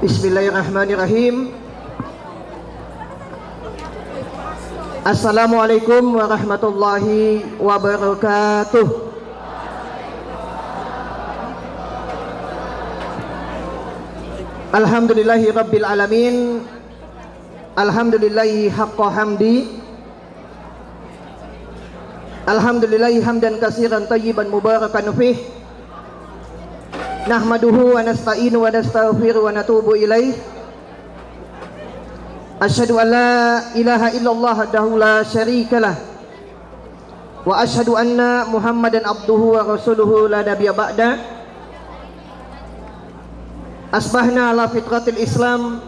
Bismillahirrahmanirrahim. Assalamualaikum warahmatullahi wabarakatuh. Alhamdulillahi rabbil alamin. Alhamdulillahi haqqa hamdi. Alhamdulillahi hamdan katsiran thayyiban mubarakan fih. Nahmaduhu wa nasta'inu wa nastaghfiru wa natubu ilaih. Asyhadu an la ilaha illallah wahdahu la syarikalah. Wa asyhadu anna Muhammadan abduhu wa rasuluhu la nabiyya ba'da. Asbahna ala fitratil Islam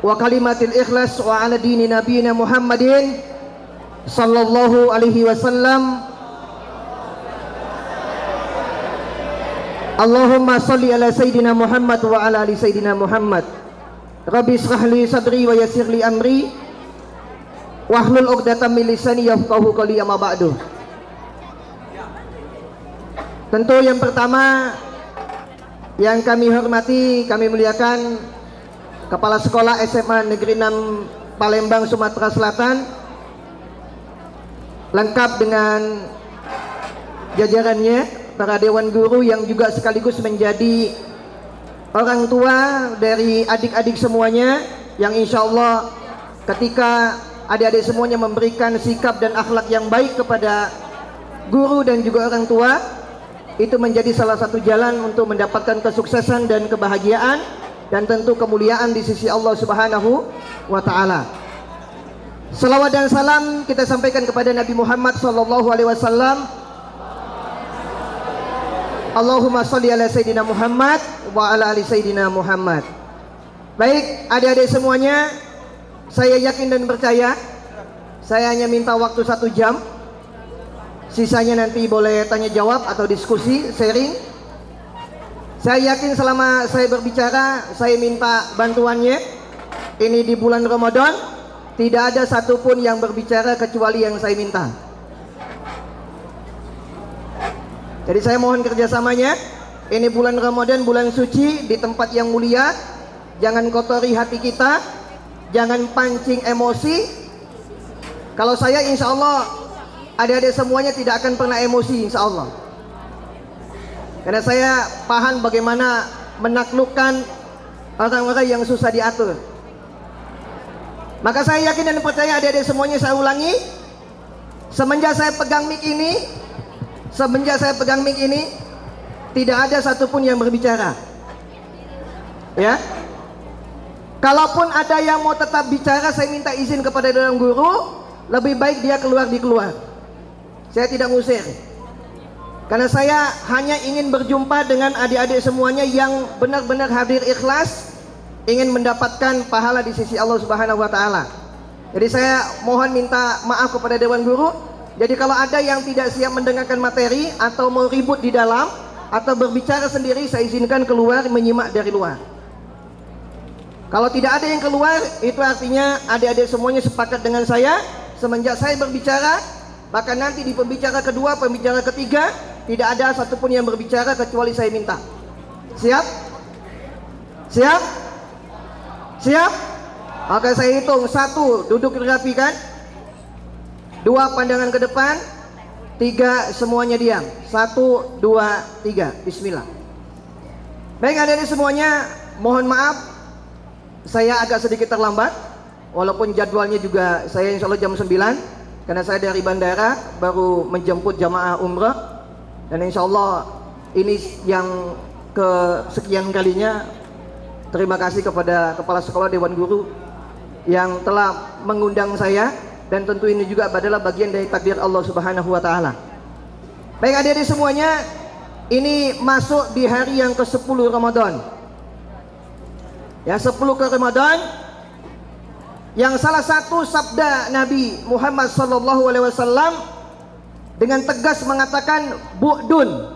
wa kalimatil ikhlas wa ala dini nabiyina Muhammadin sallallahu alaihi wasallam. Allahumma salli ala Sayyidina Muhammad wa ala ali Sayyidina Muhammad. Rabbi israh li sadri wa yassir li amri wahlul 'uqdatam min lisani yafqahu qawli, amma ba'du. Tentu yang pertama yang kami hormati, kami muliakan Kepala Sekolah SMA Negeri 6 Palembang, Sumatera Selatan, lengkap dengan jajarannya, para dewan guru yang juga sekaligus menjadi orang tua dari adik-adik semuanya, yang insya Allah ketika adik-adik semuanya memberikan sikap dan akhlak yang baik kepada guru dan juga orang tua, itu menjadi salah satu jalan untuk mendapatkan kesuksesan dan kebahagiaan dan tentu kemuliaan di sisi Allah Subhanahu wa ta'ala. Salawat dan salam kita sampaikan kepada Nabi Muhammad sallallahu alaihi wasallam. Allahumma sholli ala Sayyidina Muhammad wa ala ali Sayyidina Muhammad. Baik adik-adik semuanya, saya yakin dan percaya, saya hanya minta waktu 1 jam. Sisanya nanti boleh tanya jawab atau diskusi, sharing. Saya yakin selama saya berbicara, saya minta bantuannya. Ini di bulan Ramadan, tidak ada satupun yang berbicara kecuali yang saya minta. Jadi saya mohon kerjasamanya. Ini bulan Ramadan, bulan suci, di tempat yang mulia. Jangan kotori hati kita, jangan pancing emosi. Kalau saya insya Allah adik-adik semuanya tidak akan pernah emosi insya Allah. Karena saya paham bagaimana menaklukkan orang-orang yang susah diatur. Maka saya yakin dan percaya adik-adik semuanya, saya ulangi, semenjak saya pegang mic ini, tidak ada satupun yang berbicara. Ya, kalaupun ada yang mau tetap bicara, saya minta izin kepada dewan guru, lebih baik dia keluar. Saya tidak ngusir, karena saya hanya ingin berjumpa dengan adik-adik semuanya yang benar-benar hadir ikhlas, ingin mendapatkan pahala di sisi Allah Subhanahu wa ta'ala. Jadi saya mohon minta maaf kepada dewan guru. Jadi kalau ada yang tidak siap mendengarkan materi atau mau ribut di dalam atau berbicara sendiri, saya izinkan keluar menyimak dari luar. Kalau tidak ada yang keluar, itu artinya adik-adik semuanya sepakat dengan saya. Semenjak saya berbicara, maka nanti di pembicara kedua, pembicara ketiga, tidak ada satupun yang berbicara kecuali saya minta. Siap? Siap? Siap? Oke, saya hitung. 1, duduk rapi kan? 2, pandangan ke depan. 3, semuanya diam. 1, 2, 3. Bismillah. Baik adik-adik semuanya, mohon maaf saya agak sedikit terlambat. Walaupun jadwalnya juga saya insya Allah jam 9, karena saya dari bandara baru menjemput jamaah umrah. Dan insya Allah ini yang kesekian kalinya. Terima kasih kepada Kepala Sekolah, Dewan Guru yang telah mengundang saya. Dan tentu ini juga adalah bagian dari takdir Allah Subhanahu wa ta'ala. Baik adik-adik semuanya, ini masuk di hari yang ke-10 Ramadan. Ya, 10 ke Ramadan, yang salah satu sabda Nabi Muhammad sallallahu alaihi wasallam dengan tegas mengatakan bu'dun.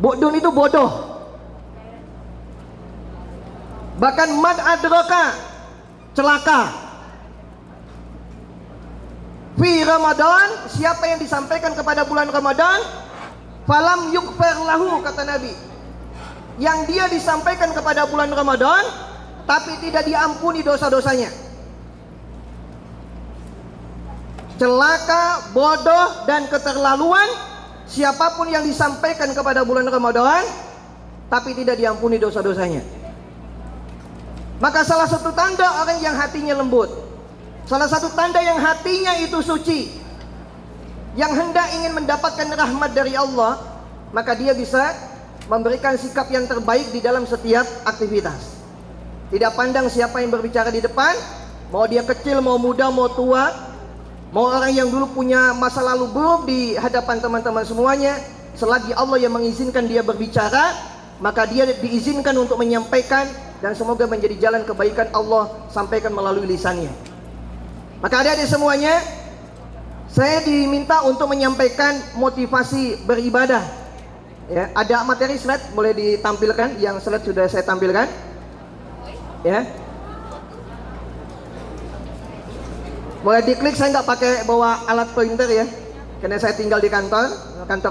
Bu'dun itu bodoh. Bahkan mad adraka, celaka. Fi Ramadan, siapa yang disampaikan kepada bulan Ramadan, falam yukfar lahu, kata Nabi, yang dia disampaikan kepada bulan Ramadan tapi tidak diampuni dosa-dosanya. Celaka, bodoh, dan keterlaluan siapapun yang disampaikan kepada bulan Ramadan tapi tidak diampuni dosa-dosanya. Maka salah satu tanda orang yang hatinya lembut, salah satu tanda yang hatinya itu suci, yang hendak ingin mendapatkan rahmat dari Allah, maka dia bisa memberikan sikap yang terbaik di dalam setiap aktivitas. Tidak pandang siapa yang berbicara di depan, mau dia kecil, mau muda, mau tua, mau orang yang dulu punya masa lalu buruk di hadapan teman-teman semuanya, selagi Allah yang mengizinkan dia berbicara, maka dia diizinkan untuk menyampaikan, dan semoga menjadi jalan kebaikan Allah sampaikan melalui lisannya. Maka adik-adik semuanya, saya diminta untuk menyampaikan motivasi beribadah. Ya, ada materi slide boleh ditampilkan, yang slide sudah saya tampilkan. Ya, boleh diklik, saya nggak pakai bawa alat pointer ya, karena saya tinggal di kantor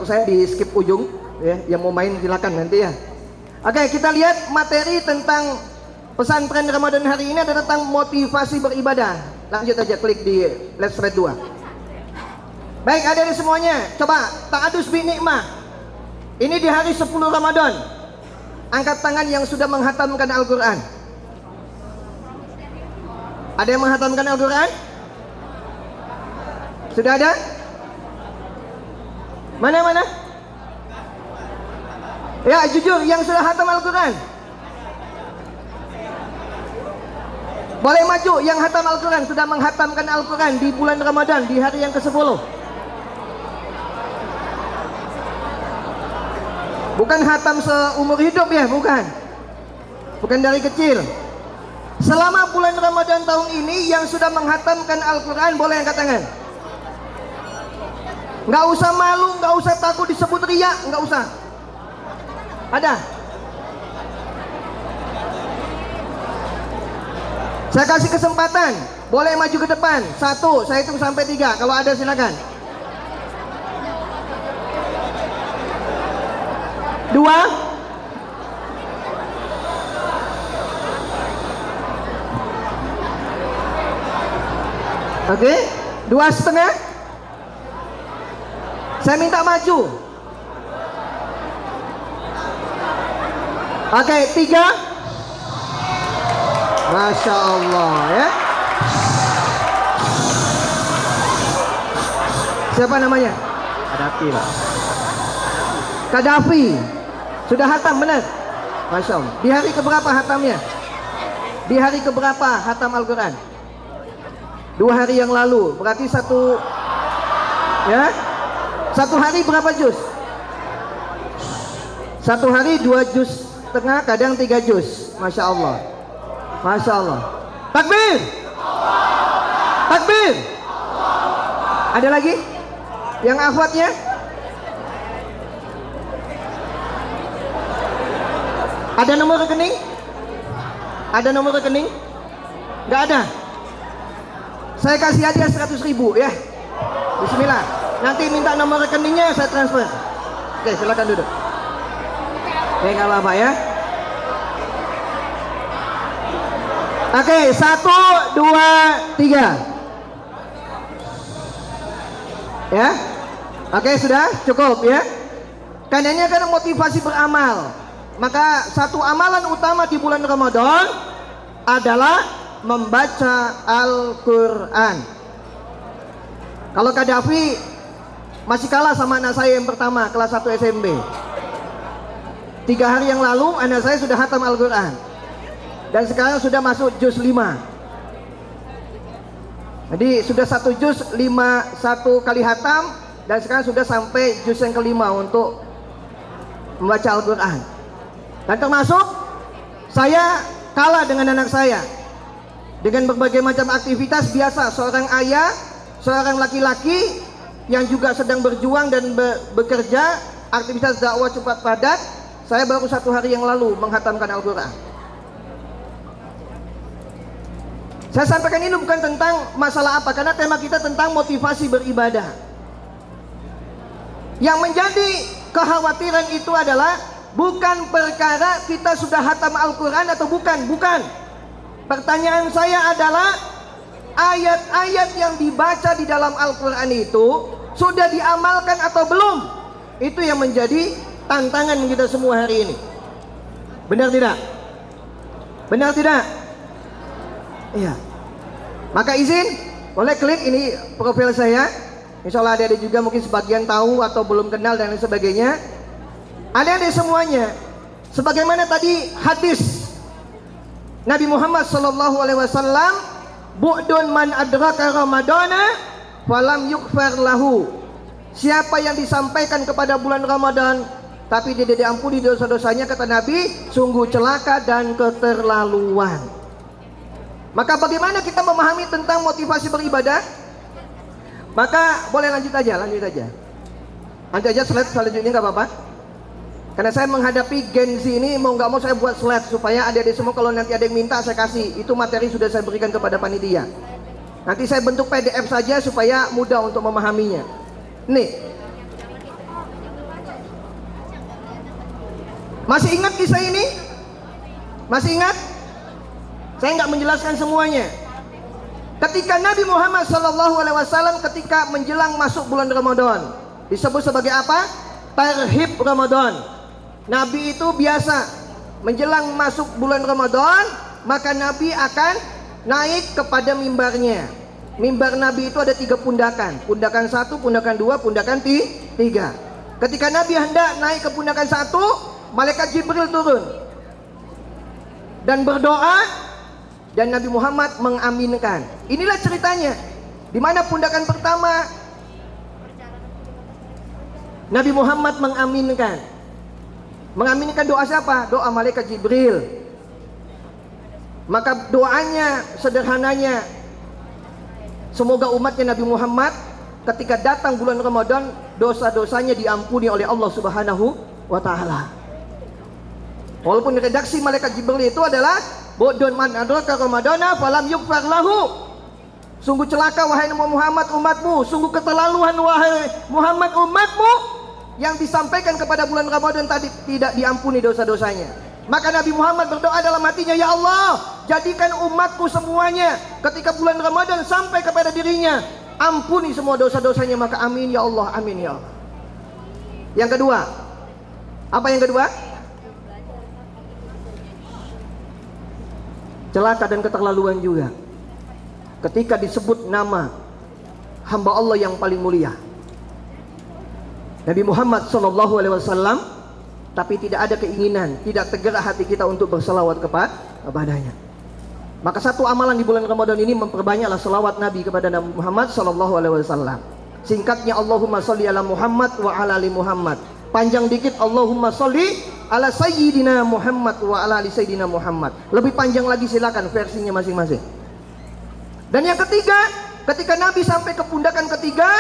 saya di skip ujung ya, yang mau main silakan nanti ya. Oke, kita lihat materi tentang pesantren Ramadan hari ini adalah tentang motivasi beribadah. Lanjut aja, klik di left slide 2. Baik, adik-adik semuanya, coba ta'adus bi nikmah. Ini di hari 10 Ramadan. Angkat tangan yang sudah menghatamkan Al-Quran. Ada yang menghatamkan Al-Quran? Sudah ada? Mana? Ya, jujur, yang sudah hatam Al-Quran. Boleh maju yang hatam Al-Quran, sudah menghatamkan Al-Quran di bulan Ramadan, di hari yang ke-10. Bukan hatam seumur hidup ya, bukan. Bukan dari kecil. Selama bulan Ramadan tahun ini yang sudah menghatamkan Al-Quran, boleh angkat tangan. Nggak usah malu, nggak usah takut disebut riya, nggak usah. Ada? Saya kasih kesempatan, boleh maju ke depan. 1, saya hitung sampai 3. Kalau ada silakan. 2. Oke, 2,5. Saya minta maju. Oke, 3. Masya Allah ya. Siapa namanya? Kadafi. Sudah hatam benar? Masya Allah. Di hari keberapa hatamnya? Di hari keberapa hatam Al-Quran? 2 hari yang lalu. Berarti 1 ya. 1 hari berapa juz? 1 hari 2 juz setengah, kadang 3 juz. Masya Allah. Masya Allah. Takbir. Takbir. Ada lagi? Yang akhwatnya? Ada nomor rekening? Ada nomor rekening? Gak ada. Saya kasih hadiah 100.000 ya. Bismillah. Nanti minta nomor rekeningnya, saya transfer. Oke, silakan duduk. Oke, nggak apa-apa ya. Oke, 1, 2, 3. Ya. Oke, sudah cukup ya. Karena ini kan motivasi beramal. Maka satu amalan utama di bulan Ramadan adalah membaca Al-Quran. Kalau Kadafi masih kalah sama anak saya yang pertama, kelas 1 SMP. 3 hari yang lalu anak saya sudah hatam Al-Quran. Dan sekarang sudah masuk juz 5. Jadi sudah 1 juz 1 kali hatam. Dan sekarang sudah sampai juz yang ke-5 untuk membaca Al-Quran. Dan termasuk saya kalah dengan anak saya dengan berbagai macam aktivitas biasa. Seorang ayah, seorang laki-laki yang juga sedang berjuang dan bekerja, aktivitas dakwah cepat padat. Saya baru 1 hari yang lalu menghatamkan Al-Quran. Saya sampaikan ini bukan tentang masalah apa, karena tema kita tentang motivasi beribadah. Yang menjadi kekhawatiran itu adalah bukan perkara kita sudah hatam Al-Quran atau bukan. Bukan. Pertanyaan saya adalah, ayat-ayat yang dibaca di dalam Al-Quran itu sudah diamalkan atau belum? Itu yang menjadi tantangan kita semua hari ini. Benar tidak? Benar tidak? Iya. Maka izin, boleh klik ini profil saya. Insya Allah ada juga mungkin sebagian tahu atau belum kenal dan lain sebagainya. Ada semuanya. Sebagaimana tadi hadis Nabi Muhammad SAW, bu'dun man adraka ramadana falam yukfar lahu. Siapa yang disampaikan kepada bulan Ramadan tapi tidak diampuni dosa-dosanya, kata Nabi, sungguh celaka dan keterlaluan. Maka bagaimana kita memahami tentang motivasi beribadah? Maka boleh lanjut aja. Lanjut aja slide selanjutnya, nggak apa-apa. Karena saya menghadapi Gen Z ini, mau nggak mau saya buat slide supaya adik-adik semua kalau nanti ada yang minta saya kasih. Itu materi sudah saya berikan kepada panitia. Nanti saya bentuk PDF saja supaya mudah untuk memahaminya. Nih, masih ingat kisah ini? Masih ingat? Saya nggak menjelaskan semuanya. Ketika Nabi Muhammad SAW ketika menjelang masuk bulan Ramadan, disebut sebagai apa? Tarhib Ramadan. Nabi itu biasa menjelang masuk bulan Ramadan, maka Nabi akan naik kepada mimbarnya. Mimbar Nabi itu ada 3 pundakan. Pundakan 1, pundakan 2, pundakan 3. Ketika Nabi hendak naik ke pundakan 1, malaikat Jibril turun dan berdoa, dan Nabi Muhammad mengaminkan. Inilah ceritanya. Di mana pundakan pertama Nabi Muhammad mengaminkan. Mengaminkan doa siapa? Doa malaikat Jibril. Maka doanya sederhananya, semoga umatnya Nabi Muhammad ketika datang bulan Ramadan, dosa-dosanya diampuni oleh Allah Subhanahu wa Ta'ala. Walaupun redaksi malaikat Jibril itu adalah bodon man adraka ramadana falam yukfar lahu. Sungguh celaka wahai Muhammad umatmu, sungguh keterlaluan wahai Muhammad umatmu, yang disampaikan kepada bulan Ramadan tadi tidak diampuni dosa-dosanya. Maka Nabi Muhammad berdoa dalam hatinya, ya Allah, jadikan umatku semuanya ketika bulan Ramadan sampai kepada dirinya, ampuni semua dosa-dosanya. Maka amin ya Allah, amin ya Allah. Yang kedua, apa yang kedua? Celaka dan keterlaluan juga ketika disebut nama hamba Allah yang paling mulia, Nabi Muhammad SAW, tapi tidak ada keinginan, tidak tergerak hati kita untuk berselawat kepadanya. Maka satu amalan di bulan Ramadan ini memperbanyaklah selawat Nabi kepada Nabi Muhammad SAW. Singkatnya Allahumma sholli ala Muhammad wa ala ali Muhammad. Panjang dikit Allahumma sholli ala Sayyidina Muhammad wa ala ali Sayyidina Muhammad. Lebih panjang lagi silakan versinya masing-masing. Dan yang ketiga, ketika Nabi sampai ke pundakan ketiga,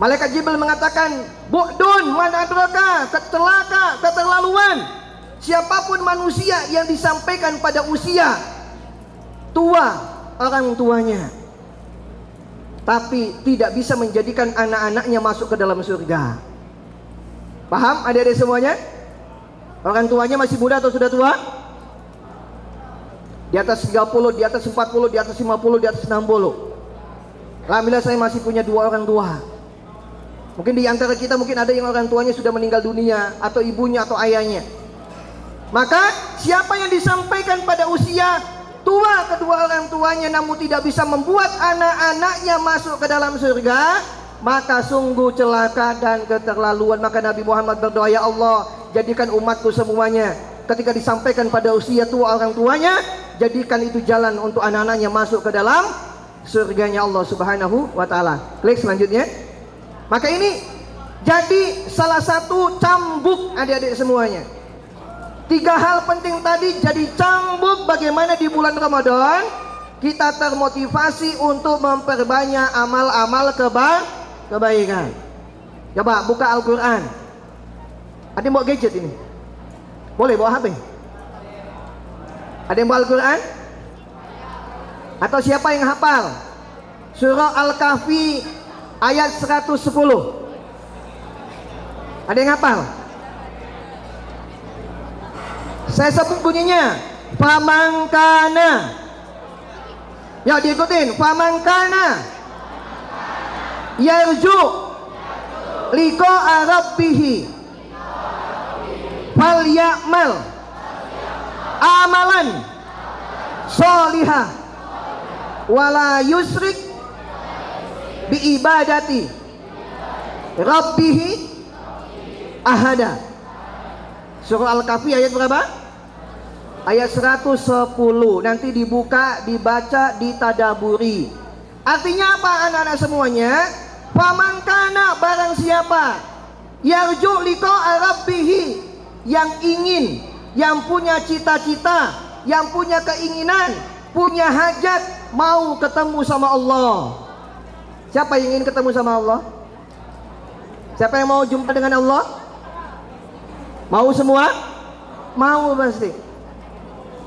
malaikat Jibril mengatakan, bu'dun man adraka, celaka, keterlaluan. Siapapun manusia yang disampaikan pada usia tua orang tuanya, tapi tidak bisa menjadikan anak-anaknya masuk ke dalam surga. Paham adik-adik semuanya? Orang tuanya masih muda atau sudah tua? Di atas 30, di atas 40, di atas 50, di atas 60. Alhamdulillah saya masih punya 2 orang tua. Mungkin di antara kita mungkin ada yang orang tuanya sudah meninggal dunia, atau ibunya atau ayahnya. Maka siapa yang disampaikan pada usia tua kedua orang tuanya namun tidak bisa membuat anak-anaknya masuk ke dalam surga, maka sungguh celaka dan keterlaluan. Maka Nabi Muhammad berdoa, ya Allah, jadikan umatku semuanya ketika disampaikan pada usia tua orang tuanya, jadikan itu jalan untuk anak-anaknya masuk ke dalam surganya Allah Subhanahu wa Ta'ala. Klik selanjutnya. Maka ini jadi salah satu cambuk adik-adik semuanya. 3 hal penting tadi jadi cambuk bagaimana di bulan Ramadan kita termotivasi untuk memperbanyak amal-amal kebaikan. Coba buka Al-Quran. Ada yang bawa gadget ini? Boleh bawa HP? Ada yang bawa Al-Quran? Atau siapa yang hafal? Surah Al-Kahfi ayat 110. Ada yang hafal? Saya sebut bunyinya. Famangkana. Ya, diikutin. Famangkana yarju liqa'a rabbih falyamal amalan sholihah wala yusrik bi ibadati rabbih ahada. Surah Al-Kahfi ayat berapa? Ayat 110. Nanti dibuka, dibaca, ditadaburi. Artinya apa anak-anak semuanya? Famangkana, barang siapa yarju liqa'a rabbih, yang ingin, yang punya cita-cita, yang punya keinginan, punya hajat, mau ketemu sama Allah. Siapa yang ingin ketemu sama Allah? Siapa yang mau jumpa dengan Allah? Mau semua? Mau pasti.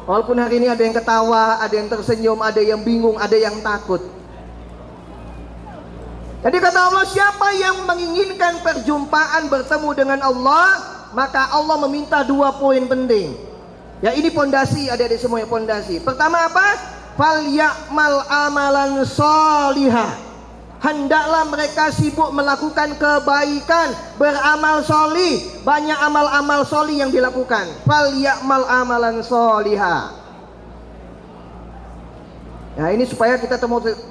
Walaupun hari ini ada yang ketawa, ada yang tersenyum, ada yang bingung, ada yang takut. Jadi kata Allah, siapa yang menginginkan perjumpaan bertemu dengan Allah, maka Allah meminta 2 poin penting. Ya, ini pondasi, adik-adik semua, yang pondasi. Pertama apa? Falyamal amalan sholihah. Hendaklah mereka sibuk melakukan kebaikan, beramal sholih. Banyak amal-amal sholih yang dilakukan. Falyamal amalan sholihah. Ya, ini supaya kita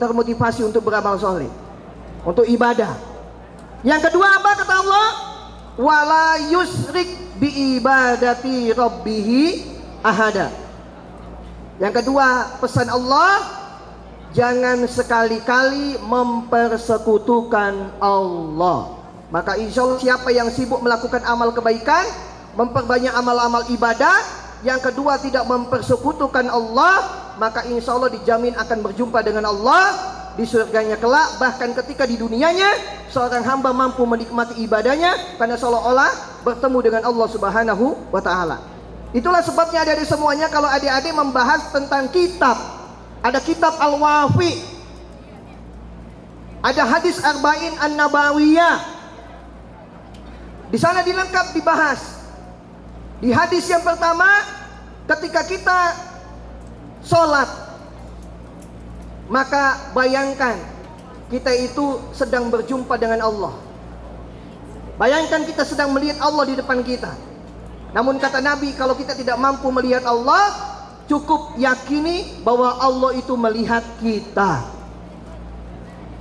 termotivasi untuk beramal sholih, untuk ibadah. Yang kedua apa kata Allah? Wala yusrik bi ibadati rabbih ahada. Yang kedua pesan Allah, jangan sekali-kali mempersekutukan Allah. Maka insya Allah siapa yang sibuk melakukan amal kebaikan, memperbanyak amal-amal ibadah, yang kedua tidak mempersekutukan Allah, maka insya Allah dijamin akan berjumpa dengan Allah di surganya kelak. Bahkan ketika di dunianya seorang hamba mampu menikmati ibadahnya karena seolah-olah bertemu dengan Allah Subhanahu wa ta'ala. Itulah sebabnya adik-adik semuanya, kalau adik-adik membahas tentang kitab, ada kitab Al-Wafi, ada hadis Arba'in An-Nabawiyah, di sana dilengkap dibahas. Di hadis yang pertama, ketika kita sholat, maka bayangkan kita itu sedang berjumpa dengan Allah. Bayangkan kita sedang melihat Allah di depan kita. Namun kata Nabi, kalau kita tidak mampu melihat Allah, cukup yakini bahwa Allah itu melihat kita.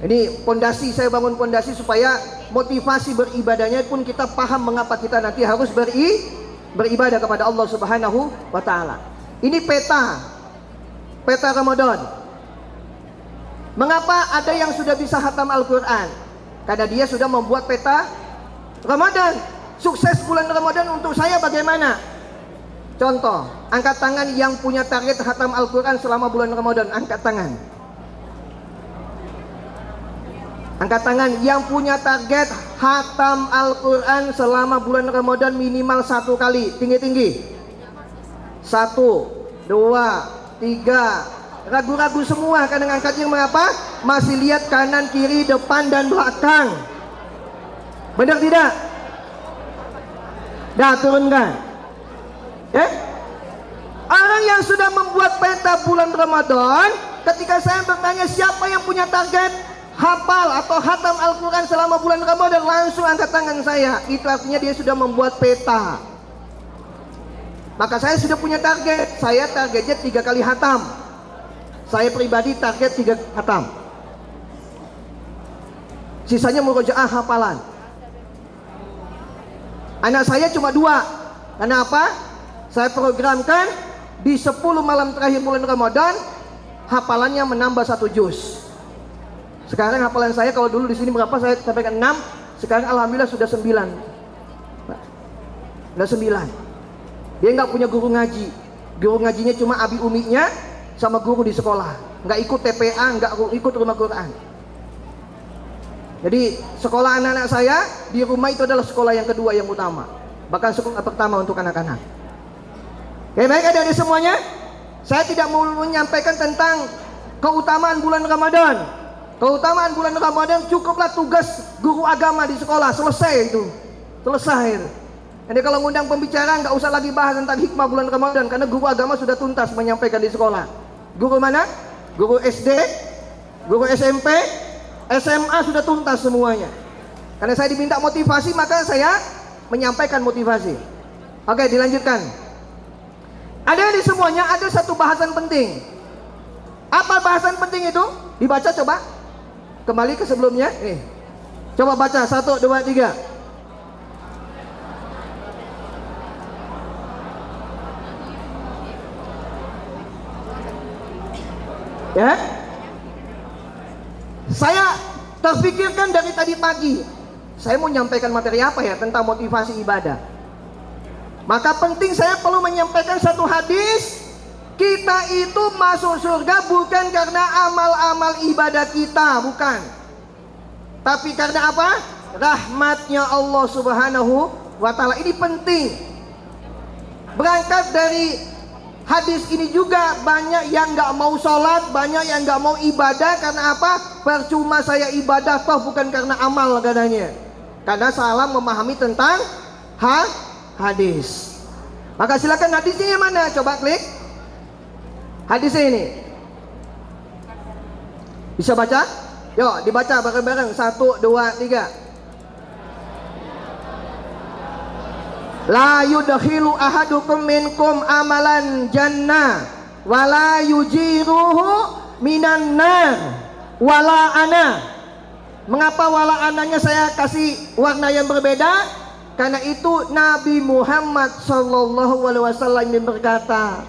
Ini pondasi, saya bangun pondasi supaya motivasi beribadahnya pun kita paham mengapa kita nanti harus beribadah kepada Allah Subhanahu wa ta'ala. Ini peta Ramadan. Mengapa ada yang sudah bisa khatam Al-Quran? Karena dia sudah membuat peta Ramadan. Sukses bulan Ramadan untuk saya bagaimana? Contoh, angkat tangan yang punya target khatam Al-Quran selama bulan Ramadan. Angkat tangan. Angkat tangan yang punya target khatam Al-Quran selama bulan Ramadan minimal 1 kali. Tinggi-tinggi. 1, 2, 3. Ragu-ragu semua karena angkatnya mengapa? Masih lihat kanan, kiri, depan, dan belakang. Benar tidak? Dah, turunkan. Orang yang sudah membuat peta bulan Ramadan, ketika saya bertanya siapa yang punya target hafal atau khatam Al-Quran selama bulan Ramadan, langsung angkat tangan saya. Itu artinya dia sudah membuat peta. Maka saya sudah punya target. Saya targetnya 3 kali khatam. Saya pribadi target 3 khatam. Sisanya murojaah hafalan. Anak saya cuma 2. Kenapa? Saya programkan di 10 malam terakhir bulan Ramadan, hafalannya menambah 1 juz. Sekarang hafalan saya kalau dulu di sini berapa? Saya sampaikan 6. Sekarang alhamdulillah sudah 9. Sudah 9. Dia nggak punya guru ngaji. Guru ngajinya cuma abi uminya sama guru di sekolah. Nggak ikut TPA, nggak ikut rumah Quran. Jadi sekolah anak-anak saya di rumah itu adalah sekolah yang kedua yang utama. Bahkan sekolah pertama untuk anak-anak. Oke, baik adik-adik semuanya. Saya tidak mau menyampaikan tentang keutamaan bulan Ramadan. Keutamaan bulan Ramadan cukuplah tugas guru agama di sekolah, selesai itu. Selesai. Jadi kalau ngundang pembicara nggak usah lagi bahas tentang hikmah bulan Ramadan, karena guru agama sudah tuntas menyampaikan di sekolah. Guru mana? Guru SD, guru SMP, SMA sudah tuntas semuanya. Karena saya diminta motivasi, maka saya menyampaikan motivasi. Oke, dilanjutkan. Ada di semuanya ada satu bahasan penting. Apa bahasan penting itu? Dibaca coba. Kembali ke sebelumnya. Coba baca 1, 2, 3. Ya, saya terpikirkan dari tadi pagi, saya mau menyampaikan materi apa ya tentang motivasi ibadah. Maka penting saya perlu menyampaikan satu hadis. Kita itu masuk surga bukan karena amal-amal ibadah kita, bukan. Tapi karena apa? Rahmatnya Allah Subhanahu wa Ta'ala. Ini penting. Berangkat dari hadis ini juga banyak yang nggak mau sholat, banyak yang nggak mau ibadah. Karena apa? Percuma saya ibadah, toh bukan karena amal katanya. Karena salah memahami tentang hadis. Maka silakan hadisnya yang mana? Coba klik hadisnya ini. Bisa baca? Yuk dibaca bareng-bareng. 1, 2, 3. La yudkhilu ahadukum minkum amalan jannah wala yujiruhu minan nar wala ana. Mengapa wala ananya saya kasih warna yang berbeda? Karena itu Nabi Muhammad SAW yang berkata,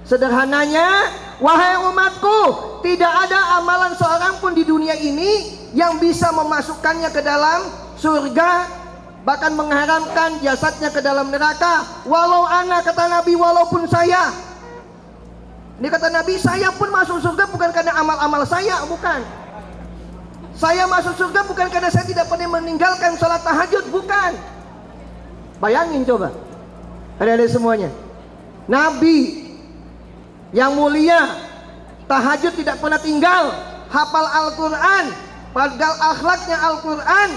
sederhananya, wahai umatku, tidak ada amalan seorang pun di dunia ini yang bisa memasukkannya ke dalam surga, bahkan mengharamkan jasadnya ke dalam neraka. Walau ana, kata Nabi, walaupun saya. Ini kata Nabi, saya pun masuk surga bukan karena amal-amal saya, bukan. Saya masuk surga bukan karena saya tidak pernah meninggalkan sholat tahajud, bukan. Bayangin coba, ada semuanya. Nabi yang mulia, tahajud tidak pernah tinggal, hafal Al-Quran, padahal akhlaknya Al-Quran.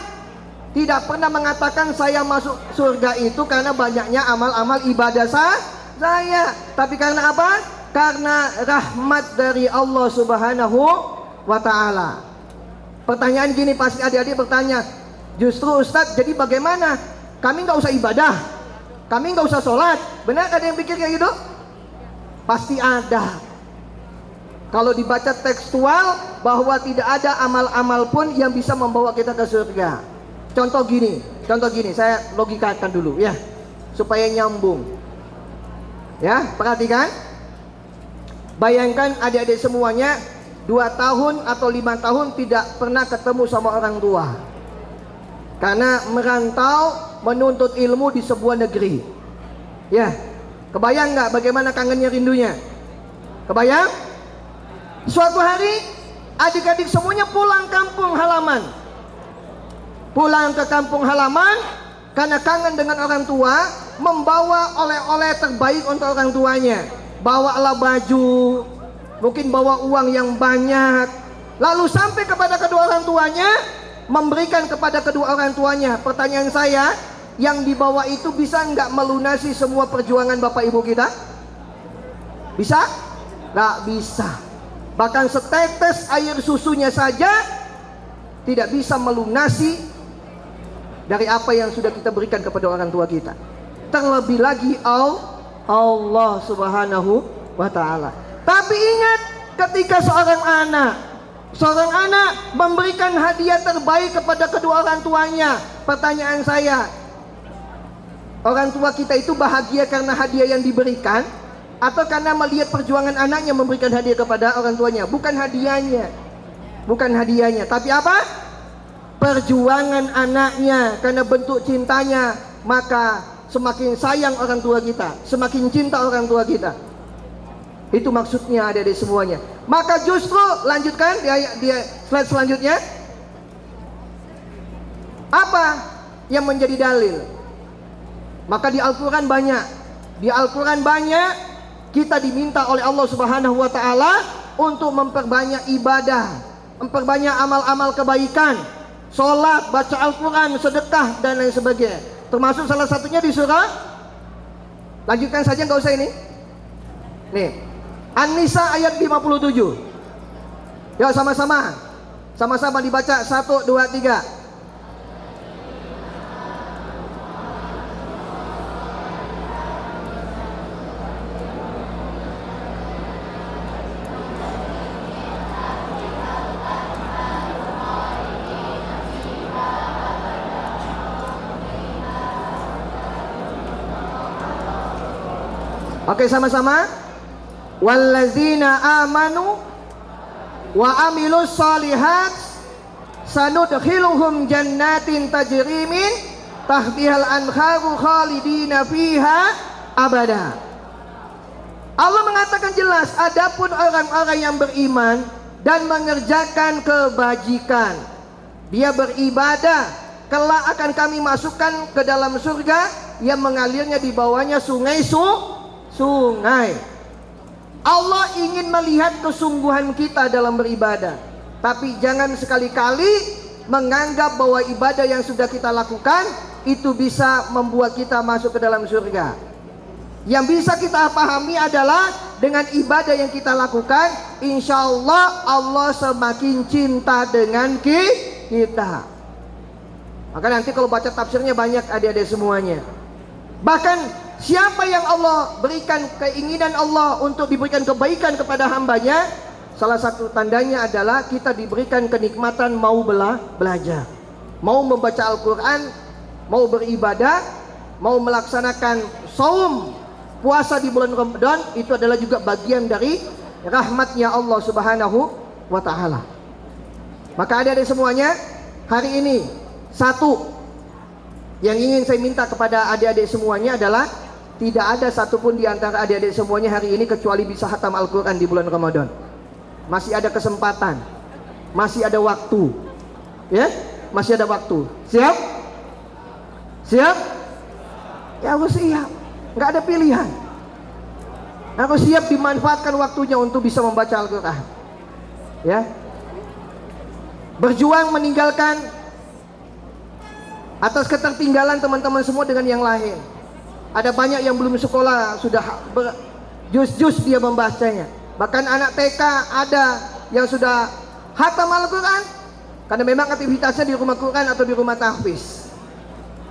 Tidak pernah mengatakan saya masuk surga itu karena banyaknya amal-amal ibadah saya. Tapi karena apa? Karena rahmat dari Allah Subhanahu wa Ta'ala. Pertanyaan gini, pasti adik-adik bertanya, justru Ustadz, jadi bagaimana? Kami nggak usah ibadah, kami nggak usah sholat. Benar ada yang pikir kayak gitu? Pasti ada. Kalau dibaca tekstual, bahwa tidak ada amal-amal pun yang bisa membawa kita ke surga. Contoh gini, saya logikakan dulu ya, supaya nyambung. Ya, perhatikan. Bayangkan adik-adik semuanya 2 tahun atau 5 tahun tidak pernah ketemu sama orang tua, karena merantau menuntut ilmu di sebuah negeri. Ya, kebayang nggak bagaimana kangennya, rindunya? Kebayang? Suatu hari adik-adik semuanya pulang kampung halaman. Pulang ke kampung halaman karena kangen dengan orang tua, membawa oleh-oleh terbaik untuk orang tuanya. Bawalah baju, mungkin bawa uang yang banyak. Lalu sampai kepada kedua orang tuanya, memberikan kepada kedua orang tuanya. Pertanyaan saya, yang dibawa itu bisa nggak melunasi semua perjuangan bapak ibu kita? Bisa? Nggak bisa. Bahkan setetes air susunya saja tidak bisa melunasi dari apa yang sudah kita berikan kepada orang tua kita. Terlebih lagi Allah Subhanahu wa Ta'ala. Tapi ingat, ketika seorang anak memberikan hadiah terbaik kepada kedua orang tuanya, pertanyaan saya, orang tua kita itu bahagia karena hadiah yang diberikan, atau karena melihat perjuangan anaknya memberikan hadiah kepada orang tuanya? Bukan hadiahnya, tapi apa? Perjuangan anaknya. Karena bentuk cintanya, maka semakin sayang orang tua kita, semakin cinta orang tua kita. Itu maksudnya ada di semuanya. Maka justru, lanjutkan dia slide selanjutnya. Apa yang menjadi dalil? Maka di Al-Quran banyak, kita diminta oleh Allah Subhanahu wa Ta'ala untuk memperbanyak ibadah, memperbanyak amal-amal kebaikan, sholat, baca Al-Quran, sedekah, dan lain sebagainya. Termasuk salah satunya di surah, lanjutkan saja nggak usah ini. Nih, An-Nisa ayat 57. Yuk sama-sama. Sama-sama dibaca 1, 2, 3. Oke, sama-sama. Wallazina amanu wa amilus solihat sanudkhiluhum jannatin tajri min tahtihal anharu khalidina fiha abada. Allah mengatakan jelas, adapun orang-orang yang beriman dan mengerjakan kebajikan, dia beribadah, kelak akan kami masukkan ke dalam surga yang mengalirnya di bawahnya sungai. Allah ingin melihat kesungguhan kita dalam beribadah, tapi jangan sekali-kali menganggap bahwa ibadah yang sudah kita lakukan itu bisa membuat kita masuk ke dalam surga. Yang bisa kita pahami adalah dengan ibadah yang kita lakukan, insya Allah Allah semakin cinta dengan kita. Maka nanti kalau baca tafsirnya banyak adik-adik semuanya. Bahkan siapa yang Allah berikan keinginan Allah untuk diberikan kebaikan kepada hambanya, salah satu tandanya adalah kita diberikan kenikmatan mau belajar, mau membaca Al-Quran, mau beribadah, mau melaksanakan saum, puasa di bulan Ramadan. Itu adalah juga bagian dari rahmatnya Allah Subhanahu wa Ta'ala. Maka adik-adik semuanya, hari ini satu yang ingin saya minta kepada adik-adik semuanya adalah tidak ada satupun di antara adik-adik semuanya hari ini kecuali bisa khatam Al-Quran di bulan Ramadan. Masih ada kesempatan, masih ada waktu, ya, masih ada waktu. Siap? Siap? Ya harus siap, nggak ada pilihan. Harus siap dimanfaatkan waktunya untuk bisa membaca Al-Quran. Ya, berjuang meninggalkan atas ketertinggalan teman-teman semua dengan yang lain. Ada banyak yang belum sekolah sudah jus-jus dia membacanya. Bahkan anak TK ada yang sudah khatam Al-Quran karena memang aktivitasnya di rumah Quran atau di rumah tahfiz.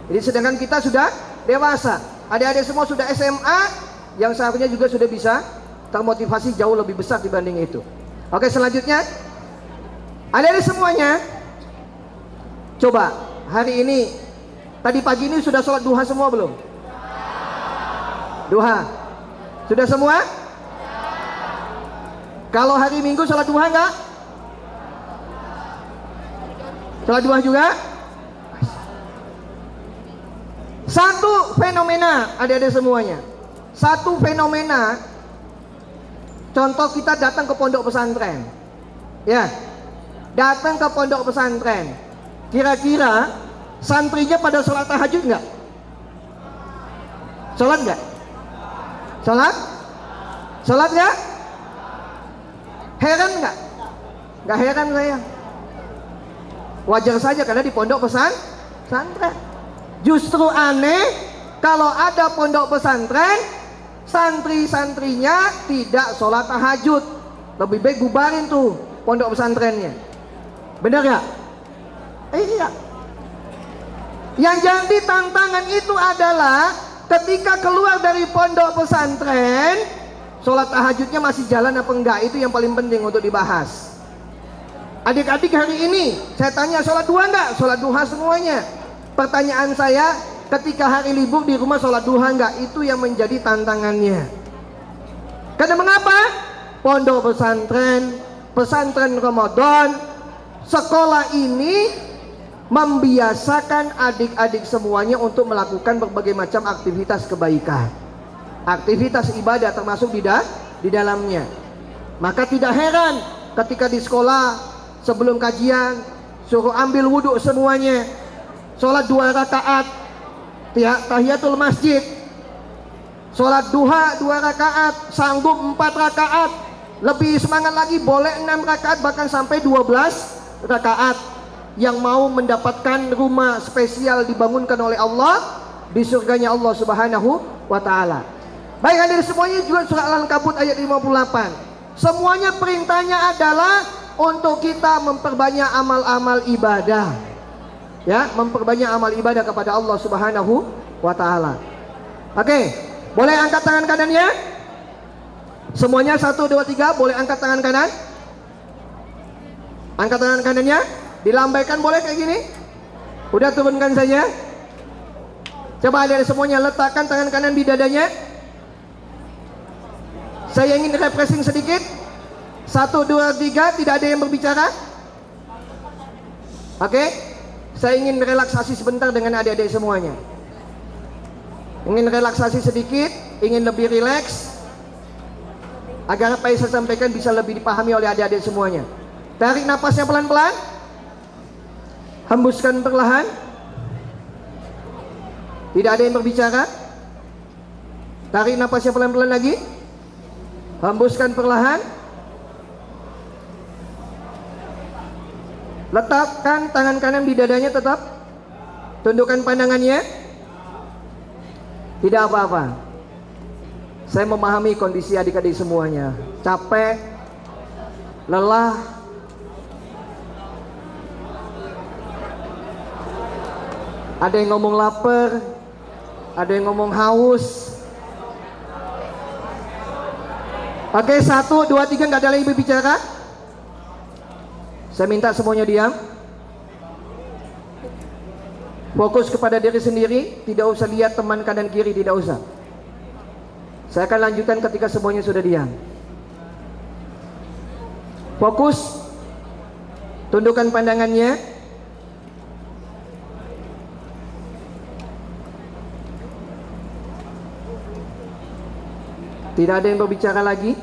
Jadi sedangkan kita sudah dewasa, adik-adik semua sudah SMA, yang seharusnya juga sudah bisa termotivasi jauh lebih besar dibanding itu. Oke, selanjutnya adik-adik semuanya, coba hari ini, tadi pagi ini sudah sholat duha semua belum? Duha sudah semua? Kalau hari Minggu sholat duha enggak? Sholat duha juga? Satu fenomena adik-adik semuanya, satu fenomena. Contoh, kita datang ke pondok pesantren, ya, datang ke pondok pesantren, kira-kira santrinya pada sholat tahajud enggak? Sholat enggak? Sholat? Sholat enggak? Heran enggak? Enggak heran saya. Wajar saja karena di pondok pesantren. Justru aneh kalau ada pondok pesantren, santri-santrinya tidak sholat tahajud. Lebih baik bubarin tuh pondok pesantrennya. Benar gak? Iya. Yang jadi tantangan itu adalah ketika keluar dari pondok pesantren, sholat tahajudnya masih jalan apa enggak, itu yang paling penting untuk dibahas. Adik-adik hari ini saya tanya, sholat duha enggak? Sholat duha semuanya. Pertanyaan saya, ketika hari libur di rumah sholat duha enggak? Itu yang menjadi tantangannya. Karena mengapa? Pondok pesantren, pesantren Ramadan, sekolah ini membiasakan adik-adik semuanya untuk melakukan berbagai macam aktivitas kebaikan, aktivitas ibadah termasuk di dalamnya. Maka tidak heran ketika di sekolah sebelum kajian suruh ambil wudhu semuanya, sholat 2 rakaat, tahiyatul masjid, sholat duha 2 rakaat, sanggup 4 rakaat, lebih semangat lagi boleh 6 rakaat bahkan sampai 12 rakaat. Yang mau mendapatkan rumah spesial dibangunkan oleh Allah, di surganya Allah Subhanahu wa taala. Baik hadirin semuanya, juga surah Al-Ankabut ayat 58. Semuanya perintahnya adalah untuk kita memperbanyak amal-amal ibadah. Ya, memperbanyak amal ibadah kepada Allah Subhanahu wa taala. Oke, boleh angkat tangan kanannya? Semuanya 1 2 3, boleh angkat tangan kanan? Angkat tangan kanannya, dilambaikan boleh kayak gini? Udah, turunkan saja. Coba ada semuanya letakkan tangan kanan di dadanya. Saya ingin refreshing sedikit. 1 2 3, tidak ada yang berbicara. Oke, saya ingin relaksasi sebentar dengan adik-adik semuanya. Ingin relaksasi sedikit, ingin lebih rileks, agar apa yang saya sampaikan bisa lebih dipahami oleh adik-adik semuanya. Tarik napasnya pelan-pelan, hembuskan perlahan. Tidak ada yang berbicara. Tarik napasnya pelan-pelan lagi, hembuskan perlahan. Letakkan tangan kanan di dadanya tetap. Tundukkan pandangannya. Tidak apa-apa. Saya memahami kondisi adik-adik semuanya. Capek, lelah, ada yang ngomong lapar, ada yang ngomong haus. Oke, 1 2 3, nggak ada lagi berbicara. Saya minta semuanya diam. Fokus kepada diri sendiri, tidak usah lihat teman kanan kiri, tidak usah. Saya akan lanjutkan ketika semuanya sudah diam. Fokus, tundukkan pandangannya. Tidak ada yang berbicara lagi.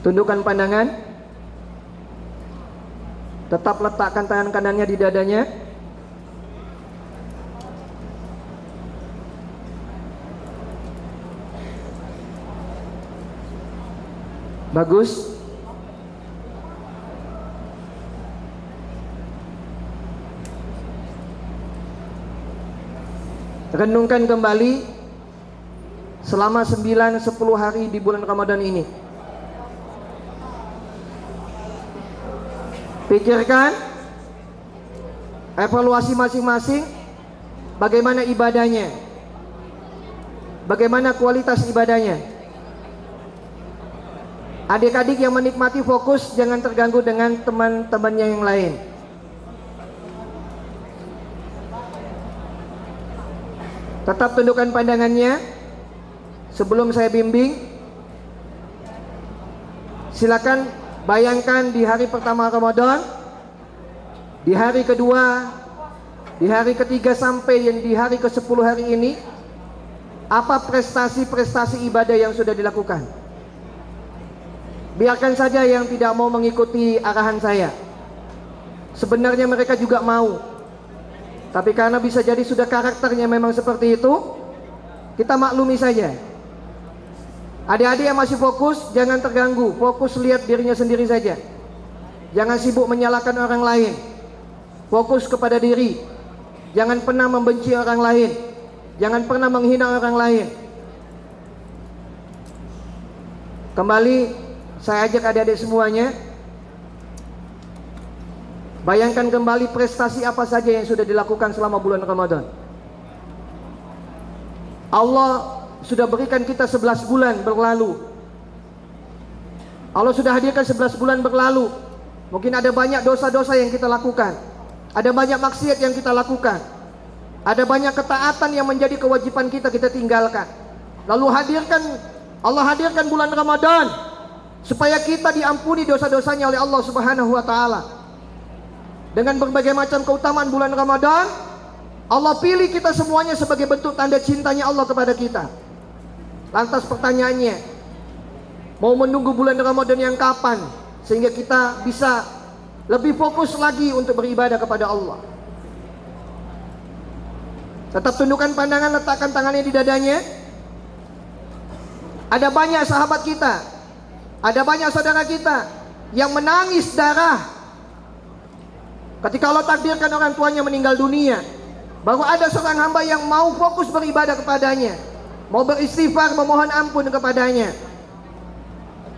Tundukkan pandangan. Tetap letakkan tangan kanannya di dadanya. Bagus. Renungkan kembali selama 9-10 hari di bulan Ramadan ini. Pikirkan, evaluasi masing-masing, bagaimana ibadahnya, bagaimana kualitas ibadahnya. Adik-adik yang menikmati fokus, jangan terganggu dengan teman-temannya yang lain. Tetap tundukkan pandangannya. Sebelum saya bimbing, silakan bayangkan di hari pertama Ramadan, di hari kedua, di hari ketiga sampai yang di hari ke-10 hari ini, apa prestasi-prestasi ibadah yang sudah dilakukan. Biarkan saja yang tidak mau mengikuti arahan saya. Sebenarnya mereka juga mau, tapi karena bisa jadi sudah karakternya memang seperti itu, kita maklumi saja. Adik-adik yang masih fokus, jangan terganggu. Fokus lihat dirinya sendiri saja. Jangan sibuk menyalahkan orang lain. Fokus kepada diri. Jangan pernah membenci orang lain. Jangan pernah menghina orang lain. Kembali, saya ajak adik-adik semuanya, bayangkan kembali prestasi apa saja yang sudah dilakukan selama bulan Ramadan. Allah sudah berikan kita 11 bulan berlalu. Allah sudah hadirkan 11 bulan berlalu. Mungkin ada banyak dosa-dosa yang kita lakukan, ada banyak maksiat yang kita lakukan, ada banyak ketaatan yang menjadi kewajiban kita tinggalkan. Lalu Allah hadirkan bulan Ramadan supaya kita diampuni dosa-dosanya oleh Allah Subhanahu wa taala. Dengan berbagai macam keutamaan bulan Ramadan, Allah pilih kita semuanya sebagai bentuk tanda cintanya Allah kepada kita. Lantas pertanyaannya, mau menunggu bulan Ramadan yang kapan sehingga kita bisa lebih fokus lagi untuk beribadah kepada Allah? Tetap tundukkan pandangan, letakkan tangannya di dadanya. Ada banyak sahabat kita, ada banyak saudara kita yang menangis darah ketika Allah takdirkan orang tuanya meninggal dunia. baru ada seorang hamba yang mau fokus beribadah kepadanya, mau beristighfar, memohon ampun kepadanya.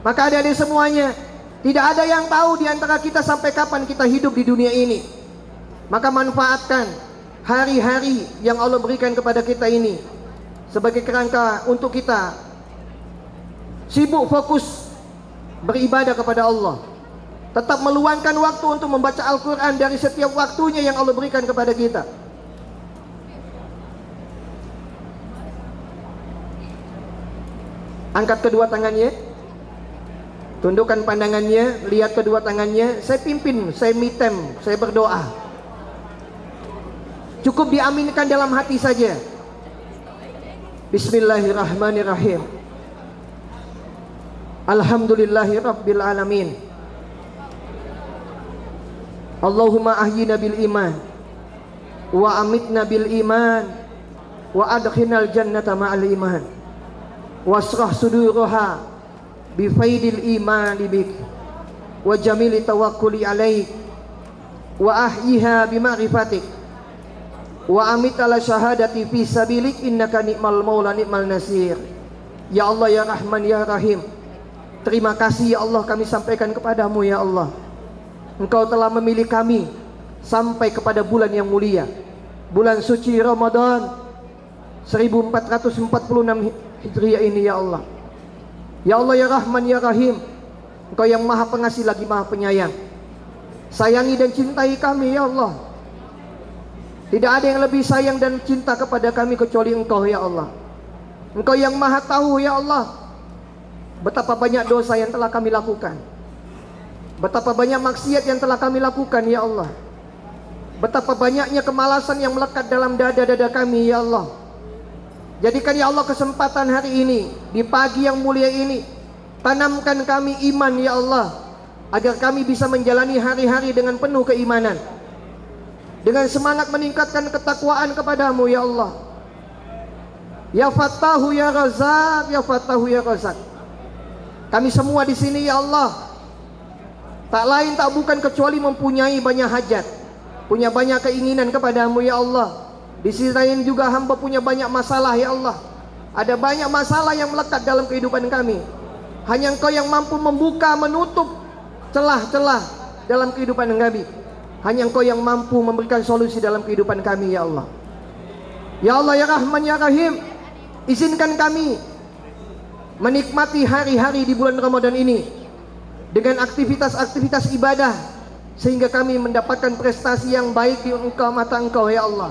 Maka adik-adik semuanya, tidak ada yang tahu di antara kita sampai kapan kita hidup di dunia ini. Maka manfaatkan hari-hari yang Allah berikan kepada kita ini sebagai kerangka untuk kita sibuk fokus beribadah kepada Allah. Tetap meluangkan waktu untuk membaca Al-Quran dari setiap waktunya yang Allah berikan kepada kita. Angkat kedua tangannya, tundukkan pandangannya, lihat kedua tangannya. Saya pimpin, saya mitem, saya berdoa. Cukup diaminkan dalam hati saja. Bismillahirrahmanirrahim. Alhamdulillahi Rabbil Alamin. Allahumma ahyina bil iman wa amitna bil iman wa adkhinal jannata ma'al iman wasrah suduraha bi faidil iman bik wa jamili tawakkuli alaik wa ahyiha bi ma'rifatik wa amit ala syahadati fi sabilik innaka ni'mal maula ni'mal nasir. Ya Allah, ya Rahman, ya Rahim, terima kasih ya Allah kami sampaikan kepadamu ya Allah. Engkau telah memilih kami sampai kepada bulan yang mulia, bulan suci Ramadan 1446 Hijriah ini ya Allah. Ya Allah, ya Rahman, ya Rahim, Engkau yang maha pengasih lagi maha penyayang. Sayangi dan cintai kami ya Allah. Tidak ada yang lebih sayang dan cinta kepada kami kecuali Engkau ya Allah. Engkau yang maha tahu ya Allah betapa banyak dosa yang telah kami lakukan, betapa banyak maksiat yang telah kami lakukan ya Allah, betapa banyaknya kemalasan yang melekat dalam dada-dada kami ya Allah. Jadikan ya Allah kesempatan hari ini, di pagi yang mulia ini, tanamkan kami iman ya Allah, agar kami bisa menjalani hari-hari dengan penuh keimanan, dengan semangat meningkatkan ketakwaan kepadamu ya Allah. Ya Fattahu ya Razak, ya Fattahu ya Razak. Kami semua di sini ya Allah, tak lain tak bukan kecuali mempunyai banyak hajat, punya banyak keinginan kepadamu ya Allah. Di sisi lain juga hamba punya banyak masalah ya Allah. Ada banyak masalah yang melekat dalam kehidupan kami. Hanya Engkau yang mampu membuka, menutup celah-celah dalam kehidupan kami. Hanya Engkau yang mampu memberikan solusi dalam kehidupan kami ya Allah. Ya Allah, ya Rahman, ya Rahim, izinkan kami menikmati hari-hari di bulan Ramadan ini dengan aktivitas-aktivitas ibadah, sehingga kami mendapatkan prestasi yang baik di Engkau, mata Engkau ya Allah.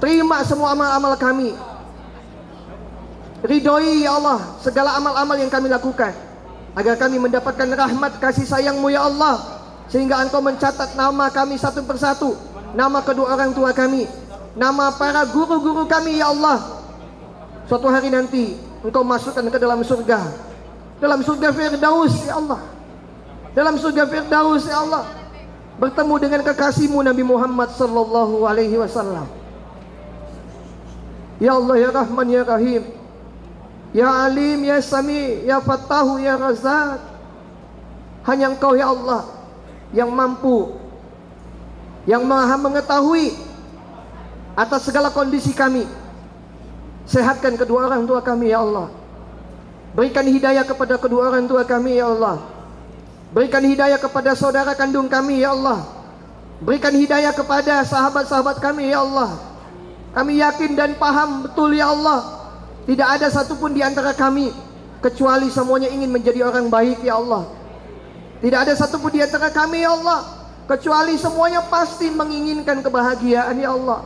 Terima semua amal-amal kami, ridhoi ya Allah segala amal-amal yang kami lakukan, agar kami mendapatkan rahmat kasih sayang-Mu ya Allah, sehingga Engkau mencatat nama kami satu persatu, nama kedua orang tua kami, nama para guru-guru kami ya Allah. Suatu hari nanti Engkau masukkan ke dalam surga Firdaus ya Allah, dalam surga Firdaus ya Allah, bertemu dengan kekasih-Mu Nabi Muhammad sallallahu alaihi wasallam. Ya Allah, ya Rahman, ya Rahim, ya Alim, ya Sami, ya Fattahu, ya Razak. Hanya Engkau ya Allah yang mampu, yang maha mengetahui atas segala kondisi kami. Sehatkan kedua orang tua kami ya Allah. Berikan hidayah kepada kedua orang tua kami ya Allah. Berikan hidayah kepada saudara kandung kami ya Allah. Berikan hidayah kepada sahabat-sahabat kami ya Allah. Kami yakin dan paham betul ya Allah, tidak ada satupun di antara kami kecuali semuanya ingin menjadi orang baik ya Allah. Tidak ada satupun di antara kami ya Allah kecuali semuanya pasti menginginkan kebahagiaan ya Allah.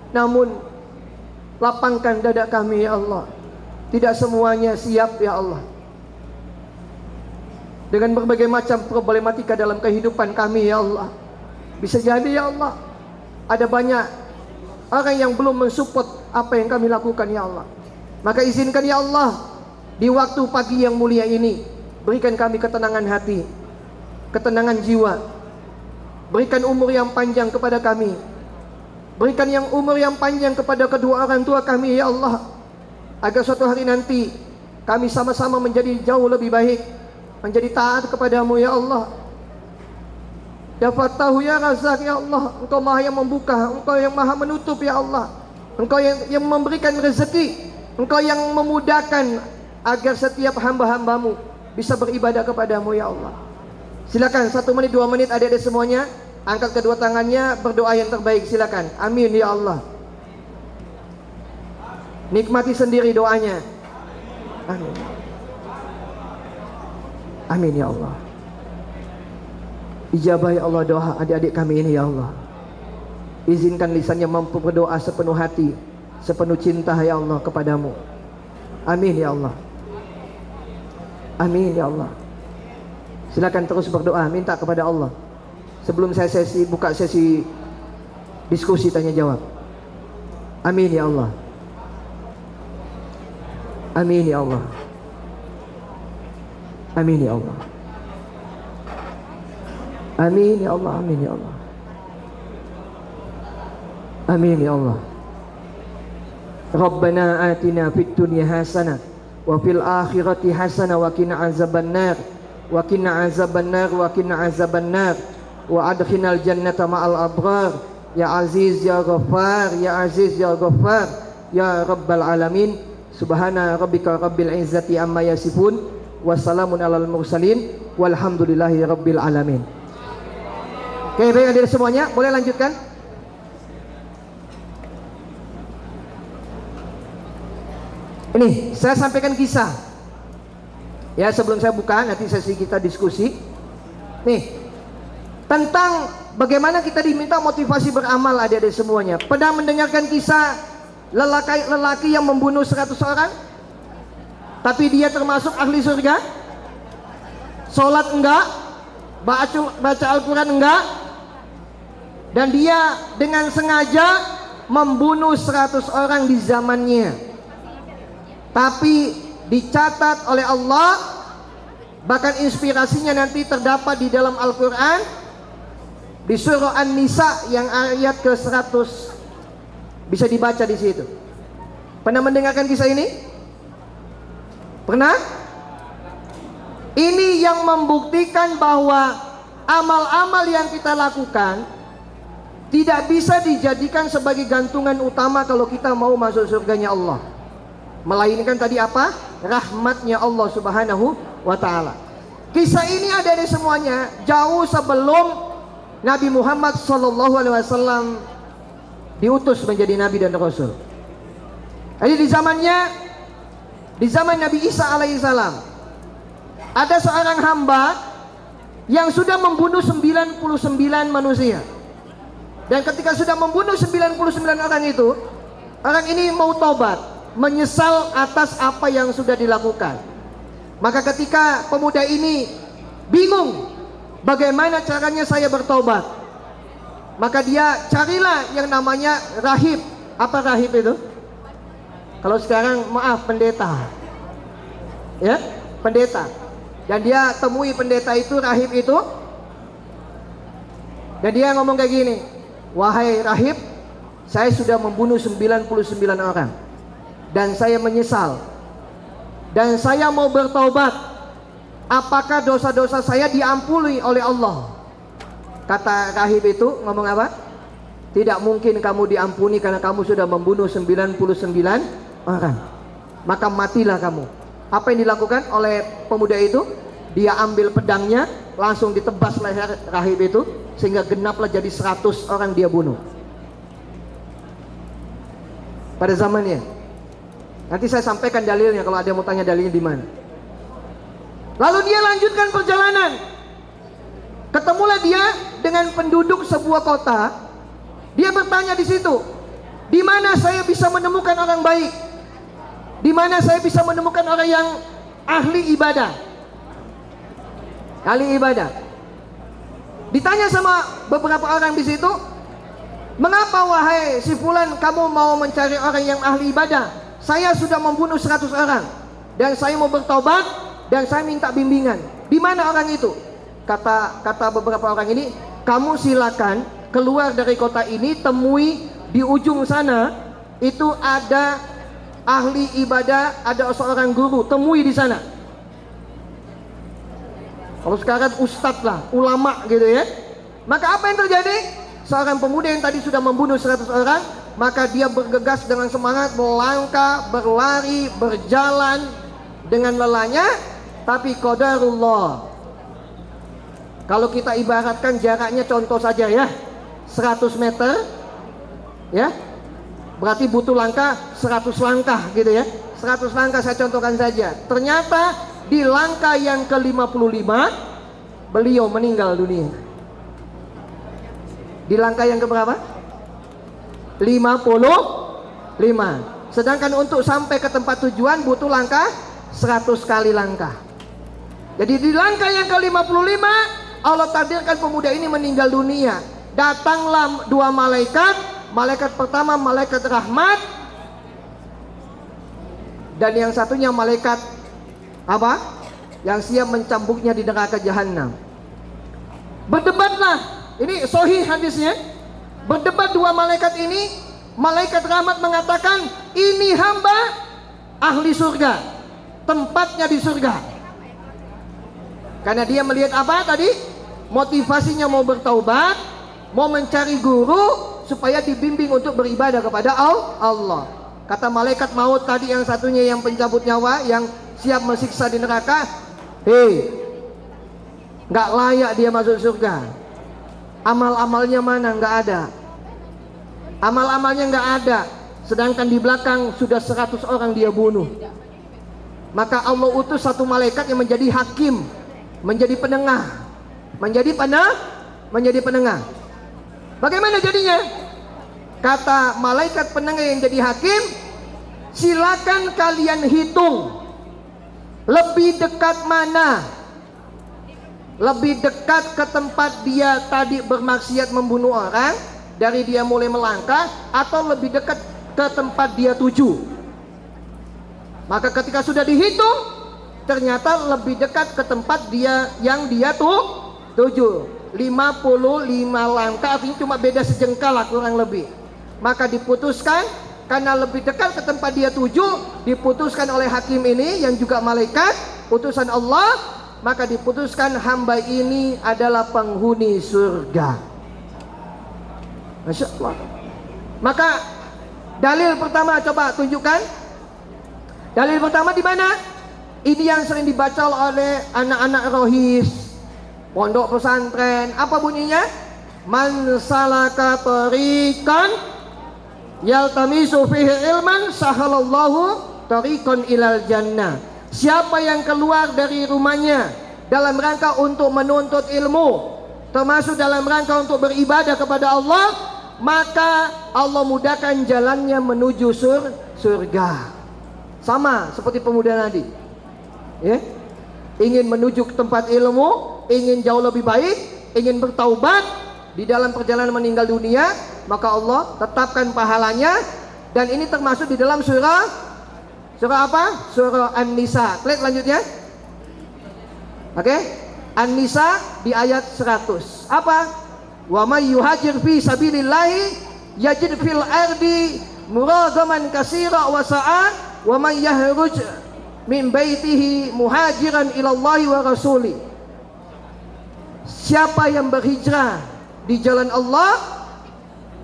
Namun lapangkan dada kami ya Allah, tidak semuanya siap ya Allah. Dengan berbagai macam problematika dalam kehidupan kami ya Allah. Bisa jadi ya Allah, ada banyak orang yang belum mensupport apa yang kami lakukan ya Allah. Maka izinkan ya Allah, di waktu pagi yang mulia ini, berikan kami ketenangan hati, ketenangan jiwa. Berikan umur yang panjang kepada kami. Berikan yang umur yang panjang kepada kedua orang tua kami ya Allah, agar suatu hari nanti kami sama-sama menjadi jauh lebih baik, menjadi taat kepadamu ya Allah. Ya Fattahu ya Razak ya Allah, Engkau maha yang membuka, Engkau yang maha menutup ya Allah, Engkau yang memberikan rezeki, Engkau yang memudahkan agar setiap hamba-hambamu bisa beribadah kepadamu ya Allah. Silakan 1 menit 2 menit adik-adik semuanya angkat kedua tangannya, berdoa yang terbaik, silakan. Amin ya Allah. Nikmati sendiri doanya. Amin. Amin ya Allah. Ijabah ya Allah doa adik-adik kami ini ya Allah. Izinkan lisannya mampu berdoa sepenuh hati, sepenuh cinta ya Allah kepadamu. Amin ya Allah. Amin ya Allah. Silakan terus berdoa, minta kepada Allah. Sebelum saya buka sesi diskusi tanya jawab. Amin ya Allah. Amin ya Allah. Amin ya Allah. Amin ya Allah. Amin ya Allah. Amin ya Allah. Rabbana atina fid dunya hasanah wa fil akhirati hasanah wa qina azabannar wa qina azabannar wa qina azabannar wa adkhinal jannata ma'al abrar ya aziz ya ghaffar ya aziz ya ghaffar ya rabbal alamin. Subhana rabbika rabbil izzati amma yasifun wa salamun alal mursalin walhamdulillahi rabbil alamin. Oke, baik hadir semuanya, boleh lanjutkan? Ini saya sampaikan kisah. Ya, sebelum saya buka nanti sesi kita diskusi. Nih, tentang bagaimana kita diminta motivasi beramal adik-adik semuanya. Pernah mendengarkan kisah lelaki yang membunuh 100 orang? Tapi dia termasuk ahli surga? Sholat enggak? Baca Al-Quran enggak? Dan dia dengan sengaja membunuh 100 orang di zamannya. Tapi dicatat oleh Allah, bahkan inspirasinya nanti terdapat di dalam Al-Quran, di surah An-Nisa yang ayat ke-100, bisa dibaca di situ. Pernah mendengarkan kisah ini? Pernah? Ini yang membuktikan bahwa amal-amal yang kita lakukan tidak bisa dijadikan sebagai gantungan utama kalau kita mau masuk surganya Allah, melainkan tadi apa? Rahmatnya Allah Subhanahu wa ta'ala. Kisah ini ada di semuanya jauh sebelum Nabi Muhammad SAW diutus menjadi Nabi dan Rasul. Jadi di zaman Nabi Isa alaihissalam, ada seorang hamba yang sudah membunuh 99 manusia. Dan ketika sudah membunuh 99 orang itu, orang ini mau tobat, menyesal atas apa yang sudah dilakukan. Maka ketika pemuda ini bingung bagaimana caranya saya bertobat, maka dia carilah yang namanya rahib. Apa rahib itu? Kalau sekarang maaf, pendeta. Ya, pendeta. Dan dia temui pendeta itu, rahib itu. Dan dia ngomong kayak gini, wahai rahib, saya sudah membunuh 99 orang dan saya menyesal dan saya mau bertobat. Apakah dosa-dosa saya diampuni oleh Allah? Kata rahib itu ngomong apa? Tidak mungkin kamu diampuni karena kamu sudah membunuh 99 orang. Maka matilah kamu. Apa yang dilakukan oleh pemuda itu? Dia ambil pedangnya, langsung ditebas leher rahib itu, sehingga genaplah jadi 100 orang dia bunuh pada zamannya. Nanti saya sampaikan dalilnya kalau ada yang mau tanya dalilnya di mana. Lalu dia lanjutkan perjalanan. Ketemulah dia dengan penduduk sebuah kota. Dia bertanya di situ, di mana saya bisa menemukan orang baik? Di mana saya bisa menemukan orang yang ahli ibadah? Ahli ibadah. Ditanya sama beberapa orang di situ, mengapa wahai si fulan kamu mau mencari orang yang ahli ibadah? Saya sudah membunuh 100 orang dan saya mau bertobat dan saya minta bimbingan. Di mana orang itu? Kata beberapa orang ini, kamu silakan keluar dari kota ini, temui di ujung sana itu ada ahli ibadah, ada seorang guru, temui di sana. Kalau sekarang ustadz lah, ulama gitu ya. Maka apa yang terjadi? Seorang pemuda yang tadi sudah membunuh 100 orang, maka dia bergegas dengan semangat, melangkah, berlari, berjalan dengan lelahnya. Tapi qadarullah, kalau kita ibaratkan jaraknya contoh saja ya, 100 meter ya, berarti butuh langkah 100 langkah gitu ya. 100 langkah saya contohkan saja. Ternyata di langkah yang ke-55 beliau meninggal dunia. Di langkah yang keberapa? 55. Sedangkan untuk sampai ke tempat tujuan butuh langkah 100 kali langkah. Jadi di langkah yang ke-55 Allah takdirkan pemuda ini meninggal dunia. Datanglah dua malaikat. Malaikat pertama malaikat rahmat, dan yang satunya malaikat apa? Yang siap mencambuknya di neraka jahanam. Berdebatlah. Ini sahih hadisnya. Berdebat dua malaikat ini. Malaikat rahmat mengatakan, ini hamba ahli surga, tempatnya di surga. Karena dia melihat apa tadi? Motivasinya mau bertaubat, mau mencari guru supaya dibimbing untuk beribadah kepada Allah. Kata malaikat maut tadi yang satunya yang pencabut nyawa, yang siap mesiksa di neraka, hei, nggak layak dia masuk surga. Amal-amalnya mana? Nggak ada. Amal-amalnya nggak ada. Sedangkan di belakang sudah 100 orang dia bunuh. Maka Allah utus satu malaikat yang menjadi hakim, menjadi penengah, menjadi penengah. Bagaimana jadinya? Kata malaikat penengah yang jadi hakim, silakan kalian hitung lebih dekat mana, lebih dekat ke tempat dia tadi bermaksiat membunuh orang dari dia mulai melangkah, atau lebih dekat ke tempat dia tuju. Maka ketika sudah dihitung, ternyata lebih dekat ke tempat dia yang dia tuju. 55 langkah, artinya cuma beda sejengkal lah kurang lebih. Maka diputuskan, karena lebih dekat ke tempat dia tuju, diputuskan oleh hakim ini yang juga malaikat utusan Allah. Maka diputuskan hamba ini adalah penghuni surga. Masya Allah. Maka dalil pertama coba tunjukkan. Dalil pertama di mana? Ini yang sering dibaca oleh anak-anak rohis, pondok pesantren. Apa bunyinya? Man salaka tariqan yaltamisu fihi ilman sahalallahu tariqan ilal jannah. Siapa yang keluar dari rumahnya dalam rangka untuk menuntut ilmu, termasuk dalam rangka untuk beribadah kepada Allah, maka Allah mudahkan jalannya menuju surga. Sama seperti pemuda tadi ya? Ingin menuju ke tempat ilmu, ingin jauh lebih baik, ingin bertaubat, di dalam perjalanan meninggal dunia, maka Allah tetapkan pahalanya. Dan ini termasuk di dalam surah apa? Surah An-Nisa. Klik lanjutnya. Oke. An-Nisa di ayat 100. Apa? Wa may yuhajir fi sabilillahi yajid fil ardi muragaman katsira wa sa'a wa may yahruj min baitihi muhajiran ilallahi wa rasuli. Siapa yang berhijrah di jalan Allah,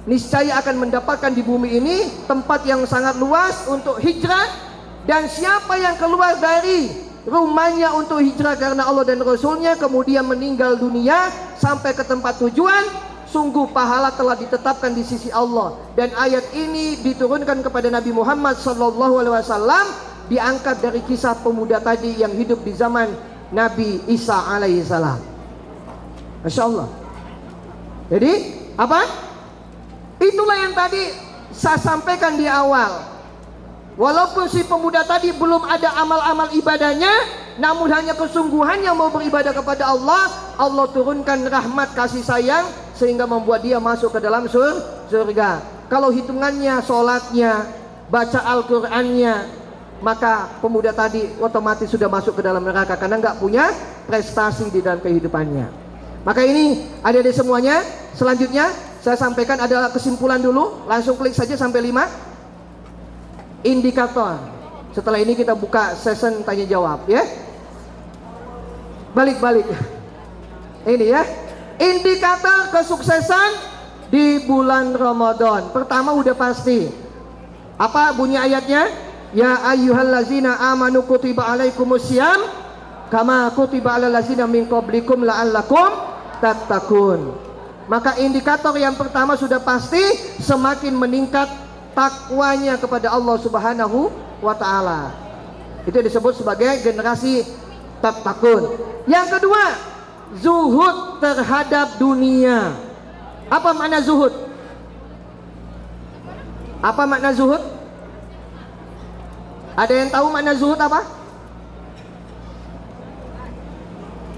niscaya akan mendapatkan di bumi ini tempat yang sangat luas untuk hijrah. Dan siapa yang keluar dari rumahnya untuk hijrah karena Allah dan Rasulnya, kemudian meninggal dunia sampai ke tempat tujuan, sungguh pahala telah ditetapkan di sisi Allah. Dan ayat ini diturunkan kepada Nabi Muhammad SAW, diangkat dari kisah pemuda tadi yang hidup di zaman Nabi Isa alaihissalam. Masya Allah. Jadi apa? Itulah yang tadi saya sampaikan di awal. Walaupun si pemuda tadi belum ada amal-amal ibadahnya, namun hanya kesungguhannya mau beribadah kepada Allah, Allah turunkan rahmat kasih sayang sehingga membuat dia masuk ke dalam surga. Kalau hitungannya, sholatnya, baca Al-Qur'annya, maka pemuda tadi otomatis sudah masuk ke dalam neraka karena nggak punya prestasi di dalam kehidupannya. Maka ini adik-adik semuanya, selanjutnya saya sampaikan adalah kesimpulan dulu. Langsung klik saja sampai 5 indikator. Setelah ini kita buka session tanya jawab ya. Balik-balik. Ini ya. Indikator kesuksesan di bulan Ramadan. Pertama udah pasti. Apa bunyi ayatnya? Ya ayyuhallazina amanu kutiba alaikumussyam kama kutiba alal ladzina min qablikum la'allakum tattaqun. Maka indikator yang pertama sudah pasti semakin meningkat takwanya kepada Allah Subhanahu wa taala. Itu disebut sebagai generasi tattaqun. Yang kedua, zuhud terhadap dunia. Apa makna zuhud? Apa makna zuhud? Ada yang tahu makna zuhud apa?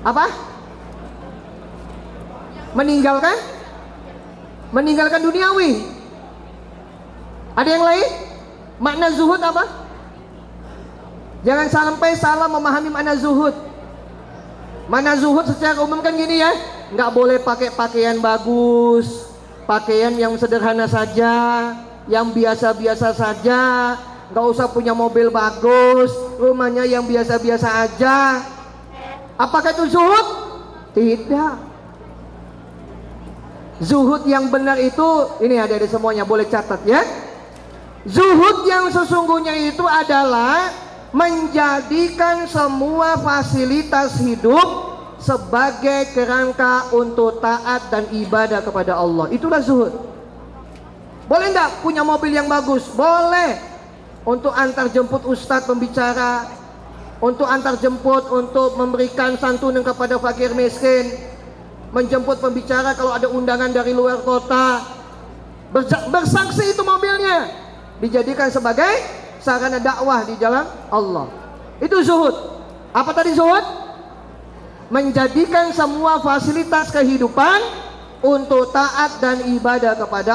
Apa? Meninggalkan? Meninggalkan duniawi. Ada yang lain? Makna zuhud apa? Jangan sampai salah memahami makna zuhud. Makna zuhud secara umum kan gini ya, nggak boleh pakai pakaian bagus, pakaian yang sederhana saja, yang biasa-biasa saja, nggak usah punya mobil bagus, rumahnya yang biasa-biasa aja. Apakah itu zuhud? Tidak. Zuhud yang benar itu, ini ada di semuanya, boleh catat ya. Zuhud yang sesungguhnya itu adalah menjadikan semua fasilitas hidup sebagai kerangka untuk taat dan ibadah kepada Allah. Itulah zuhud. Boleh enggak punya mobil yang bagus? Boleh. Untuk antar jemput ustadz pembicara, untuk antar jemput, untuk memberikan santunan kepada fakir miskin, menjemput pembicara kalau ada undangan dari luar kota, bersaksi itu mobilnya, dijadikan sebagai sarana dakwah di jalan Allah. Itu zuhud. Apa tadi zuhud? Menjadikan semua fasilitas kehidupan untuk taat dan ibadah kepada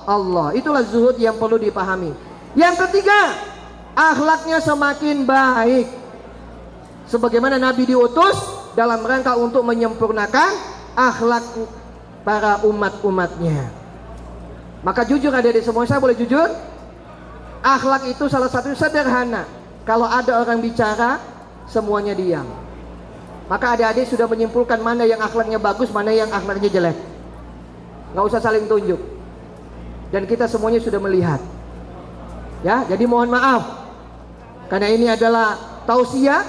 Allah. Itulah zuhud yang perlu dipahami. Yang ketiga, akhlaknya semakin baik. Sebagaimana Nabi diutus dalam rangka untuk menyempurnakan akhlak para umat-umatnya. Maka jujur adik-adik semua, saya boleh jujur? Akhlak itu salah satu sederhana. Kalau ada orang bicara, semuanya diam. Maka adik-adik sudah menyimpulkan mana yang akhlaknya bagus, mana yang akhlaknya jelek. Nggak usah saling tunjuk. Dan kita semuanya sudah melihat. Ya, jadi mohon maaf. Karena ini adalah tausiah,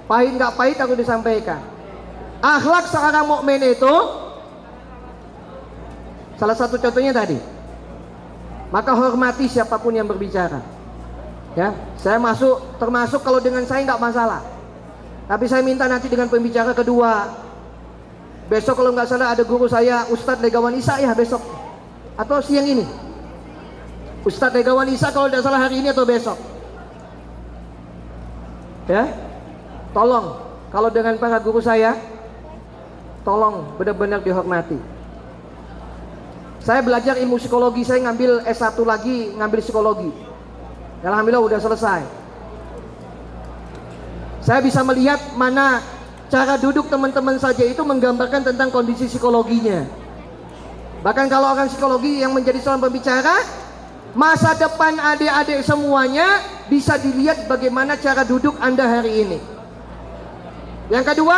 pahit nggak pahit aku disampaikan. Akhlak seorang mukmin itu salah satu contohnya tadi. Maka hormati siapapun yang berbicara. Ya, saya termasuk kalau dengan saya nggak masalah. Tapi saya minta nanti dengan pembicara kedua. Besok kalau nggak salah ada guru saya, Ustadz Legawan Isa ya besok. Atau siang ini. Ustadz Legawan Isa kalau tidak salah hari ini atau besok. Ya, tolong kalau dengan para guru saya, tolong benar-benar dihormati. Saya belajar ilmu psikologi, saya ngambil S1 lagi, ngambil psikologi. Alhamdulillah udah selesai. Saya bisa melihat mana cara duduk teman-teman saja itu menggambarkan tentang kondisi psikologinya. Bahkan kalau orang psikologi yang menjadi seorang pembicara, masa depan adik-adik semuanya bisa dilihat bagaimana cara duduk Anda hari ini. Yang kedua,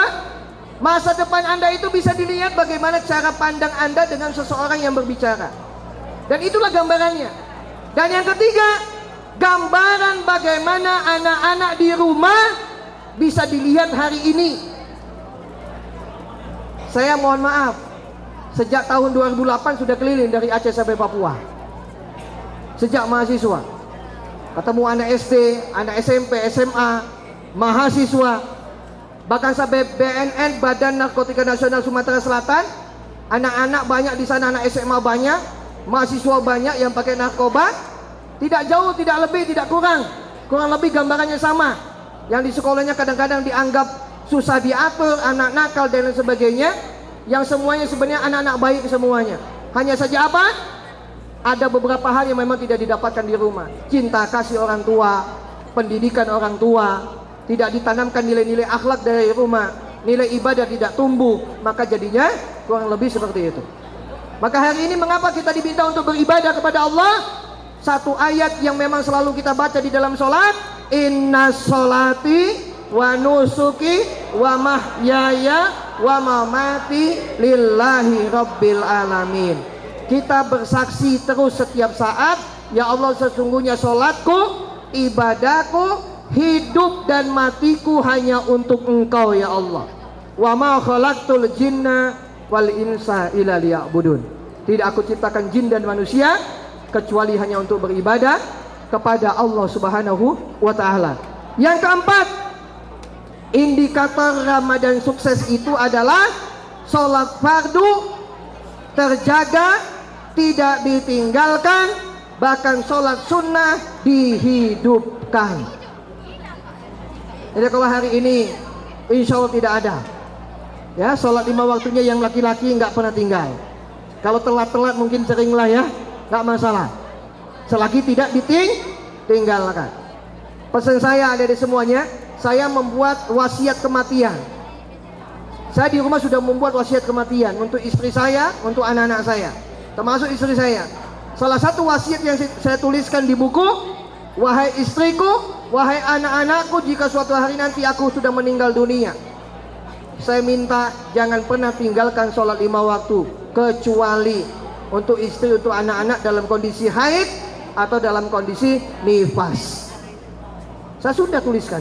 masa depan Anda itu bisa dilihat bagaimana cara pandang Anda dengan seseorang yang berbicara. Dan itulah gambarannya. Dan yang ketiga, gambaran bagaimana anak-anak di rumah bisa dilihat hari ini. Saya mohon maaf, sejak tahun 2008 sudah keliling dari Aceh sampai Papua. Sejak mahasiswa, ketemu anak SD, anak SMP, SMA, mahasiswa, bahkan sampai BNN, Badan Narkotika Nasional Sumatera Selatan. Anak-anak banyak di sana, anak SMA banyak, mahasiswa banyak yang pakai narkoba. Tidak jauh, tidak lebih, tidak kurang. Kurang lebih gambarannya sama. Yang di sekolahnya kadang-kadang dianggap susah diatur, anak nakal dan lain sebagainya. Yang semuanya sebenarnya anak-anak baik semuanya. Hanya saja apa? Ada beberapa hal yang memang tidak didapatkan di rumah. Cinta kasih orang tua, pendidikan orang tua, tidak ditanamkan nilai-nilai akhlak dari rumah, nilai ibadah tidak tumbuh, maka jadinya kurang lebih seperti itu. Maka hari ini mengapa kita diminta untuk beribadah kepada Allah? Satu ayat yang memang selalu kita baca di dalam sholat, inna sholati wa nusuki wa mahyaya wa mamati lillahi rabbil alamin. Kita bersaksi terus setiap saat, ya Allah, sesungguhnya sholatku, ibadahku, hidup dan matiku hanya untuk Engkau ya Allah. Wa ma khalaqtul jinna wal insa illa liya'budun. Tidak aku ciptakan jin dan manusia kecuali hanya untuk beribadah kepada Allah Subhanahu wa taala. Yang keempat, indikator Ramadan sukses itu adalah sholat fardu terjaga, tidak ditinggalkan, bahkan sholat sunnah dihidupkan. Jadi kalau hari ini insya Allah tidak ada, ya, sholat 5 waktunya yang laki-laki nggak pernah tinggal. Kalau telat-telat mungkin seringlah ya, nggak masalah, selagi tidak ditinggalkan. Pesan saya ada di semuanya, saya membuat wasiat kematian. Saya di rumah sudah membuat wasiat kematian untuk istri saya, untuk anak-anak saya, termasuk istri saya. Salah satu wasiat yang saya tuliskan di buku, wahai istriku, wahai anak-anakku, jika suatu hari nanti aku sudah meninggal dunia, saya minta jangan pernah tinggalkan sholat 5 waktu, kecuali untuk istri, untuk anak-anak dalam kondisi haid atau dalam kondisi nifas. Saya sudah tuliskan,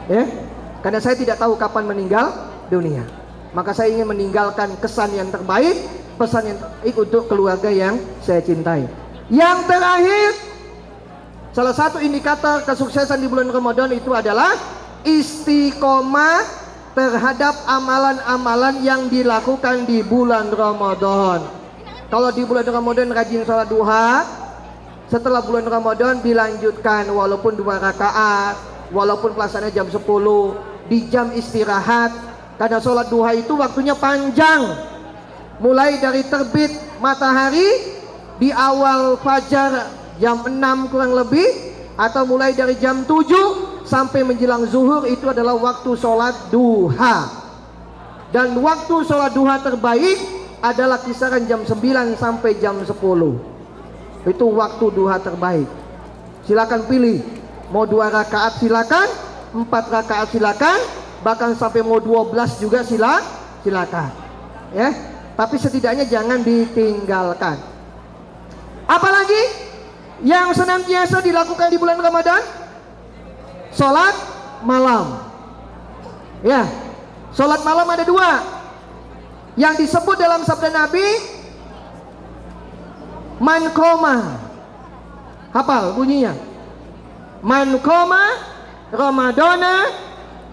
ya, karena saya tidak tahu kapan meninggal dunia. Maka saya ingin meninggalkan kesan yang terbaik, pesan yang terbaik untuk keluarga yang saya cintai. Yang terakhir, salah satu indikator kesuksesan di bulan Ramadan itu adalah istiqomah terhadap amalan-amalan yang dilakukan di bulan Ramadan. Kalau di bulan Ramadan rajin sholat duha, setelah bulan Ramadan dilanjutkan walaupun 2 rakaat, walaupun pelaksananya jam 10, di jam istirahat. Karena sholat duha itu waktunya panjang, mulai dari terbit matahari di awal fajar jam 6 kurang lebih, atau mulai dari jam 7 sampai menjelang zuhur, itu adalah waktu sholat duha. Dan waktu sholat duha terbaik adalah kisaran jam 9 sampai jam 10. Itu waktu duha terbaik. Silakan pilih, mau 2 rakaat silakan, 4 rakaat silakan, bahkan sampai mau 12 juga silakan, ya. Tapi setidaknya jangan ditinggalkan. Apalagi yang senantiasa dilakukan di bulan Ramadan? Sholat malam. Ya, sholat malam ada 2 yang disebut dalam sabda Nabi, man qoma, hafal bunyinya, man qoma ramadana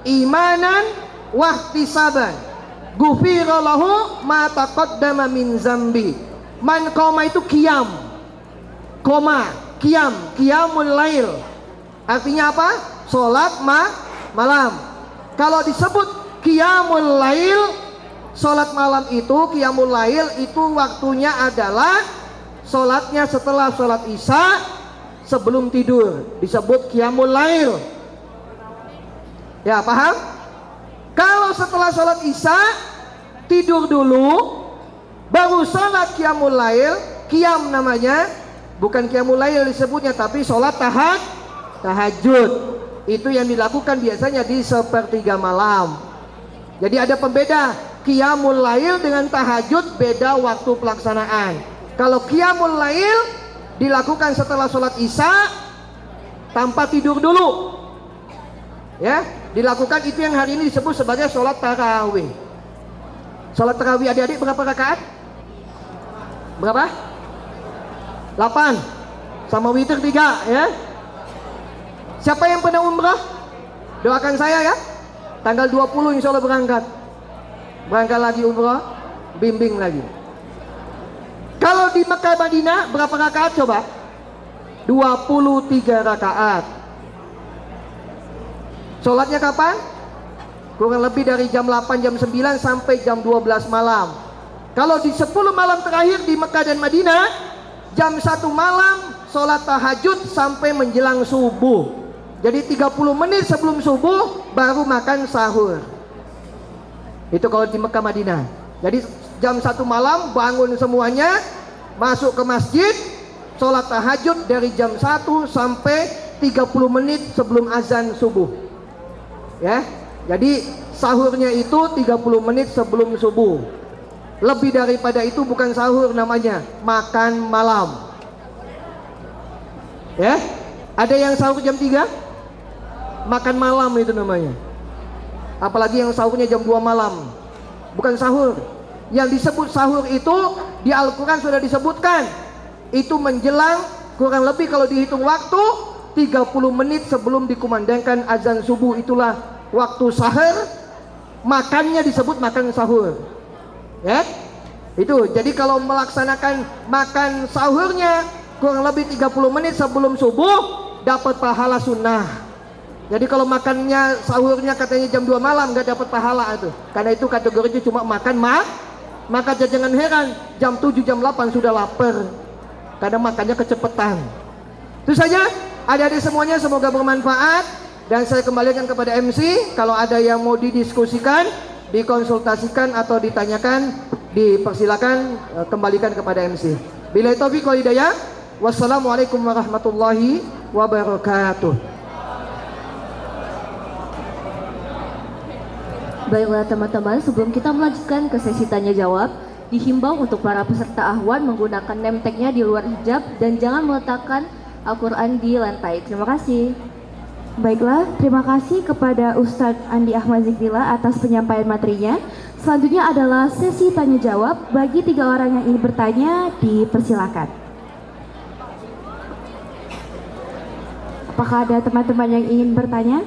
imanan wahtisaban ghufira lahu ma taqaddama min zambi. Man qoma itu qiyam, koma, qiyamul lail, artinya apa? Sholat malam. Kalau disebut qiyamul lail, sholat malam itu, qiyamul lail itu waktunya adalah sholatnya setelah sholat isya sebelum tidur, disebut qiyamul lail. Ya, paham? Kalau setelah sholat isya tidur dulu, baru sholat qiyamul lail, qiyam namanya, bukan qiyamul lail disebutnya, tapi sholat tahajud. Itu yang dilakukan biasanya di sepertiga malam. Jadi ada pembeda, qiyamul lail dengan tahajud beda waktu pelaksanaan. Kalau qiyamul lail dilakukan setelah sholat isya tanpa tidur dulu, ya, dilakukan, itu yang hari ini disebut sebagai sholat tarawih. Sholat tarawih adik-adik berapa rakaat? Berapa? 8 sama witir 3, ya. Siapa yang pernah umrah? Doakan saya ya. Tanggal 20 insya Allah berangkat lagi umrah, bimbing lagi. Kalau di Mekah Madinah berapa rakaat coba? 23 rakaat. Sholatnya kapan? Kurang lebih dari jam 8, jam 9 sampai jam 12 malam. Kalau di 10 malam terakhir di Mekah dan Madinah, jam 1 malam sholat tahajud sampai menjelang subuh. Jadi 30 menit sebelum subuh baru makan sahur. Itu kalau di Mekah Madinah. Jadi jam 1 malam bangun semuanya, masuk ke masjid, sholat tahajud dari jam 1 sampai 30 menit sebelum azan subuh. Ya, Jadi sahurnya itu 30 menit sebelum subuh. Lebih daripada itu bukan sahur namanya, makan malam. Ya, ada yang sahur jam 3, makan malam itu namanya. Apalagi yang sahurnya jam 2 malam, bukan sahur. Yang disebut sahur itu di Al-Quran sudah disebutkan, itu menjelang kurang lebih kalau dihitung waktu 30 menit sebelum dikumandangkan azan subuh, itulah waktu sahur. Makannya disebut makan sahur. Ya, itu. Jadi kalau melaksanakan makan sahurnya kurang lebih 30 menit sebelum subuh, dapat pahala sunnah. Jadi kalau makannya sahurnya katanya jam 2 malam nggak dapat pahala itu. Karena itu kategorinya cuma makan maka jangan heran jam 7 jam 8 sudah lapar. Karena makannya kecepatan. Itu saja adik-adik semuanya, semoga bermanfaat. Dan saya kembalikan kepada MC, kalau ada yang mau didiskusikan, dikonsultasikan atau ditanyakan, dipersilakan, kembalikan kepada MC. Billahi taufiq wal hidayah. Wassalamualaikum warahmatullahi wabarakatuh. Baiklah teman-teman, sebelum kita melanjutkan ke sesi tanya jawab, dihimbau untuk para peserta ahwan menggunakan name tag-nya di luar hijab dan jangan meletakkan Al-Quran di lantai. Terima kasih. Baiklah, terima kasih kepada Ustadz Andi Ahmad Zikrila atas penyampaian materinya. Selanjutnya adalah sesi tanya jawab. Bagi 3 orang yang ingin bertanya, dipersilakan. Apakah ada teman-teman yang ingin bertanya?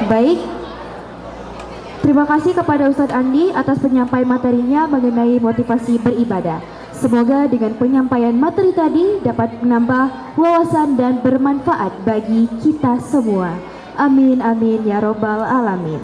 Baik, terima kasih kepada Ustadz Andi atas penyampaian materinya mengenai motivasi beribadah. Semoga dengan penyampaian materi tadi dapat menambah wawasan dan bermanfaat bagi kita semua. Amin amin ya robbal alamin.